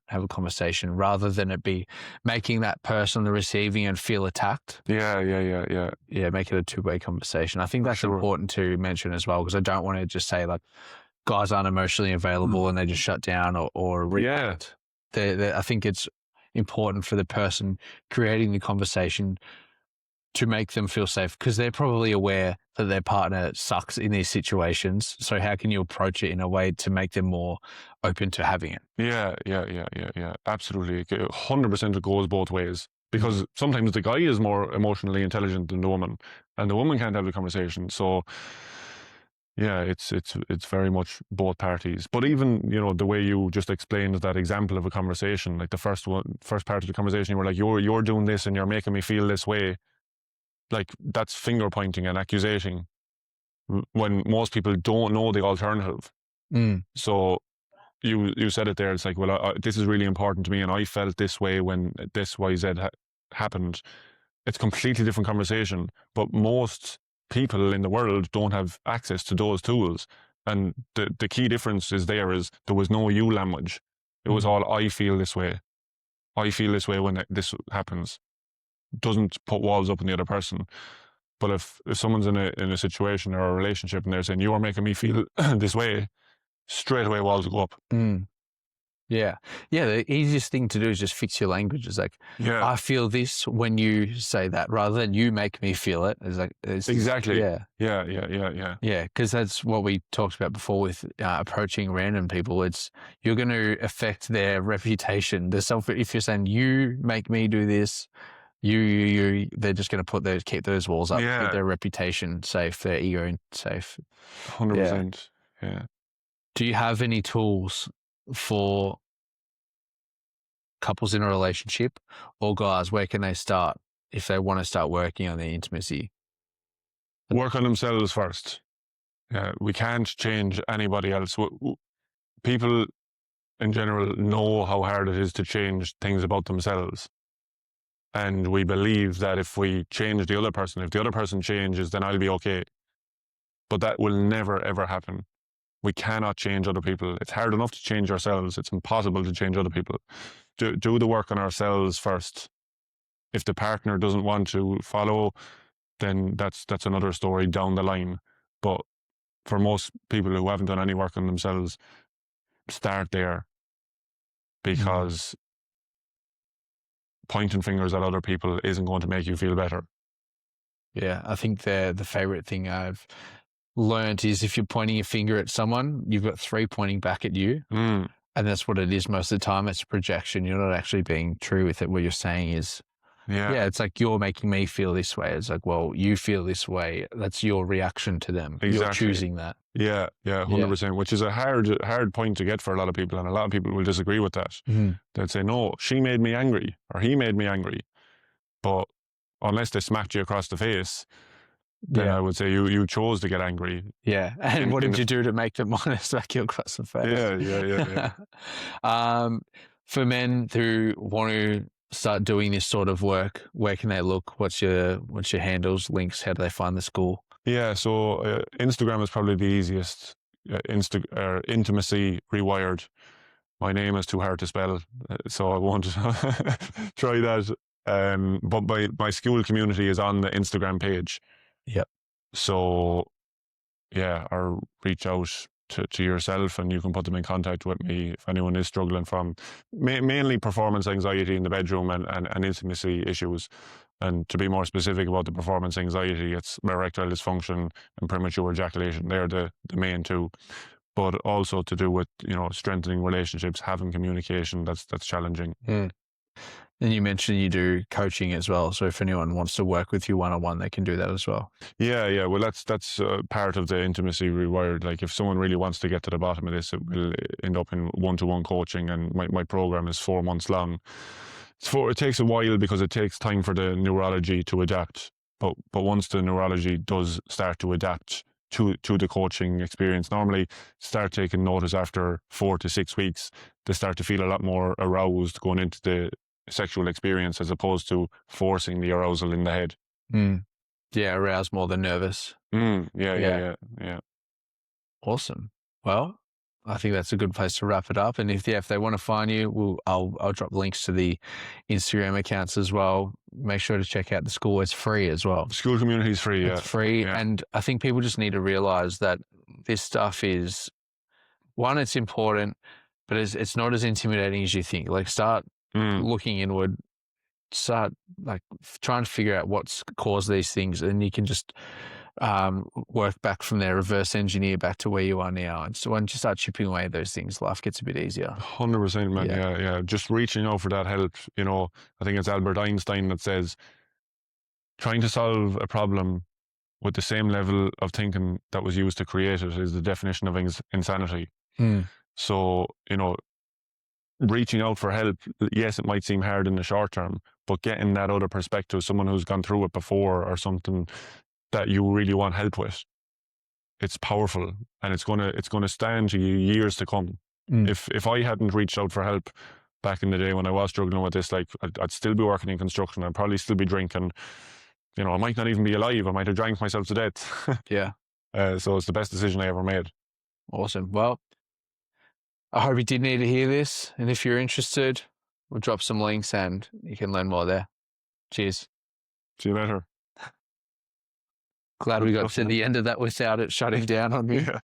have a conversation rather than it be making that person the receiving and feel attacked?
Yeah.
Yeah, make it a two-way conversation. I think that's important to mention as well, because I don't want to just say like guys aren't emotionally available and they just shut down or react. I think it's important for the person creating the conversation to make them feel safe, because they're probably aware that their partner sucks in these situations. So how can you approach it in a way to make them more open to having it?
Yeah. Absolutely. 100% it goes both ways, because sometimes the guy is more emotionally intelligent than the woman and the woman can't have the conversation. So yeah, it's very much both parties. But even, the way you just explained that example of a conversation, like the first part of the conversation, you were like, you're doing this and you're making me feel this way. Like, that's finger pointing and accusing when most people don't know the alternative. So you said it there. It's like, well, this is really important to me and I felt this way when this YZ happened. It's a completely different conversation, but most people in the world don't have access to those tools. And the key difference is there was no you language. It was all, I feel this way. I feel this way when this happens. Doesn't put walls up on the other person. But if someone's in a situation or a relationship and they're saying, you are making me feel this way, straight away walls go up.
Yeah. The easiest thing to do is just fix your language. It's like, I feel this when you say that, rather than you make me feel it. It's like,
exactly.
Yeah.
Yeah.
Because that's what we talked about before with approaching random people. You're going to affect their reputation. If you're saying you make me do this, they're just going to keep those walls up, keep their reputation safe, their ego safe.
100%. Yeah.
Do you have any tools for couples in a relationship or guys? Where can they start if they want to start working on their intimacy?
Work on themselves first. We can't change anybody else. People in general know how hard it is to change things about themselves. And we believe that if we change the other person, if the other person changes, then I'll be okay. But that will never, ever happen. We cannot change other people. It's hard enough to change ourselves. It's impossible to change other people. Do the work on ourselves first. If the partner doesn't want to follow, then that's another story down the line. But for most people who haven't done any work on themselves, start there, because pointing fingers at other people isn't going to make you feel better.
Yeah, I think the favorite thing I've learned is if you're pointing your finger at someone, you've got three pointing back at you. And that's what it is most of the time. It's a projection. You're not actually being true with it. What you're saying is, it's like, you're making me feel this way. It's like, well, you feel this way. That's your reaction to them. Exactly. You're choosing that.
Yeah, 100%, which is a hard point to get for a lot of people. And a lot of people will disagree with that. They'd say, no, she made me angry or he made me angry. But unless they smacked you across the face, then I would say you chose to get angry.
Yeah. And what did you do to make them want to smack you across the face?
Yeah.
For men who want to start doing this sort of work, where can they look? What's your handles, links? How do they find the school?
Yeah, so Instagram is probably the easiest. Intimacy Rewired. My name is too hard to spell, so I won't try that. But my school community is on the Instagram page.
Yep.
So or reach out to yourself, and you can put them in contact with me if anyone is struggling from mainly performance anxiety in the bedroom and intimacy issues. And to be more specific about the performance anxiety, it's erectile dysfunction and premature ejaculation. They're the main two. But also to do with, strengthening relationships, having communication that's challenging.
And you mentioned you do coaching as well. So if anyone wants to work with you one-on-one, they can do that as well.
Yeah. Well, that's part of the Intimacy Rewired. Like, if someone really wants to get to the bottom of this, it will end up in one-to-one coaching. And my program is 4 months long. It takes a while because it takes time for the neurology to adapt. But once the neurology does start to adapt to the coaching experience, normally start taking notice after 4 to 6 weeks. They start to feel a lot more aroused going into the sexual experience, as opposed to forcing the arousal in the head.
Yeah, aroused more than nervous.
Yeah.
Awesome. Well, I think that's a good place to wrap it up. And if they want to find you, I'll drop links to the Instagram accounts as well. Make sure to check out the school. It's free as well.
School community is free.
It's free.
Yeah.
And I think people just need to realize that this stuff is, one, it's important, but it's not as intimidating as you think. Like, start looking inward, start like trying to figure out what's caused these things, and you can just work back from there, reverse engineer back to where you are now. And so once you start chipping away at those things, life gets a bit easier.
100%, man. Yeah. Just reaching out for that help. I think it's Albert Einstein that says, trying to solve a problem with the same level of thinking that was used to create it is the definition of insanity. So, reaching out for help, yes, it might seem hard in the short term, but getting that other perspective, someone who's gone through it before, or something that you really want help with, it's powerful, and it's gonna stand to you years to come. If I hadn't reached out for help back in the day when I was struggling with this, like, I'd still be working in construction. I'd probably still be drinking. I might not even be alive. I might have drank myself to death.
Yeah.
So it's the best decision I ever made.
Awesome. Well, I hope you did need to hear this. And if you're interested, we'll drop some links and you can learn more there. Cheers.
See you later.
Glad we got to the end of that without it shutting down on me.
Yeah.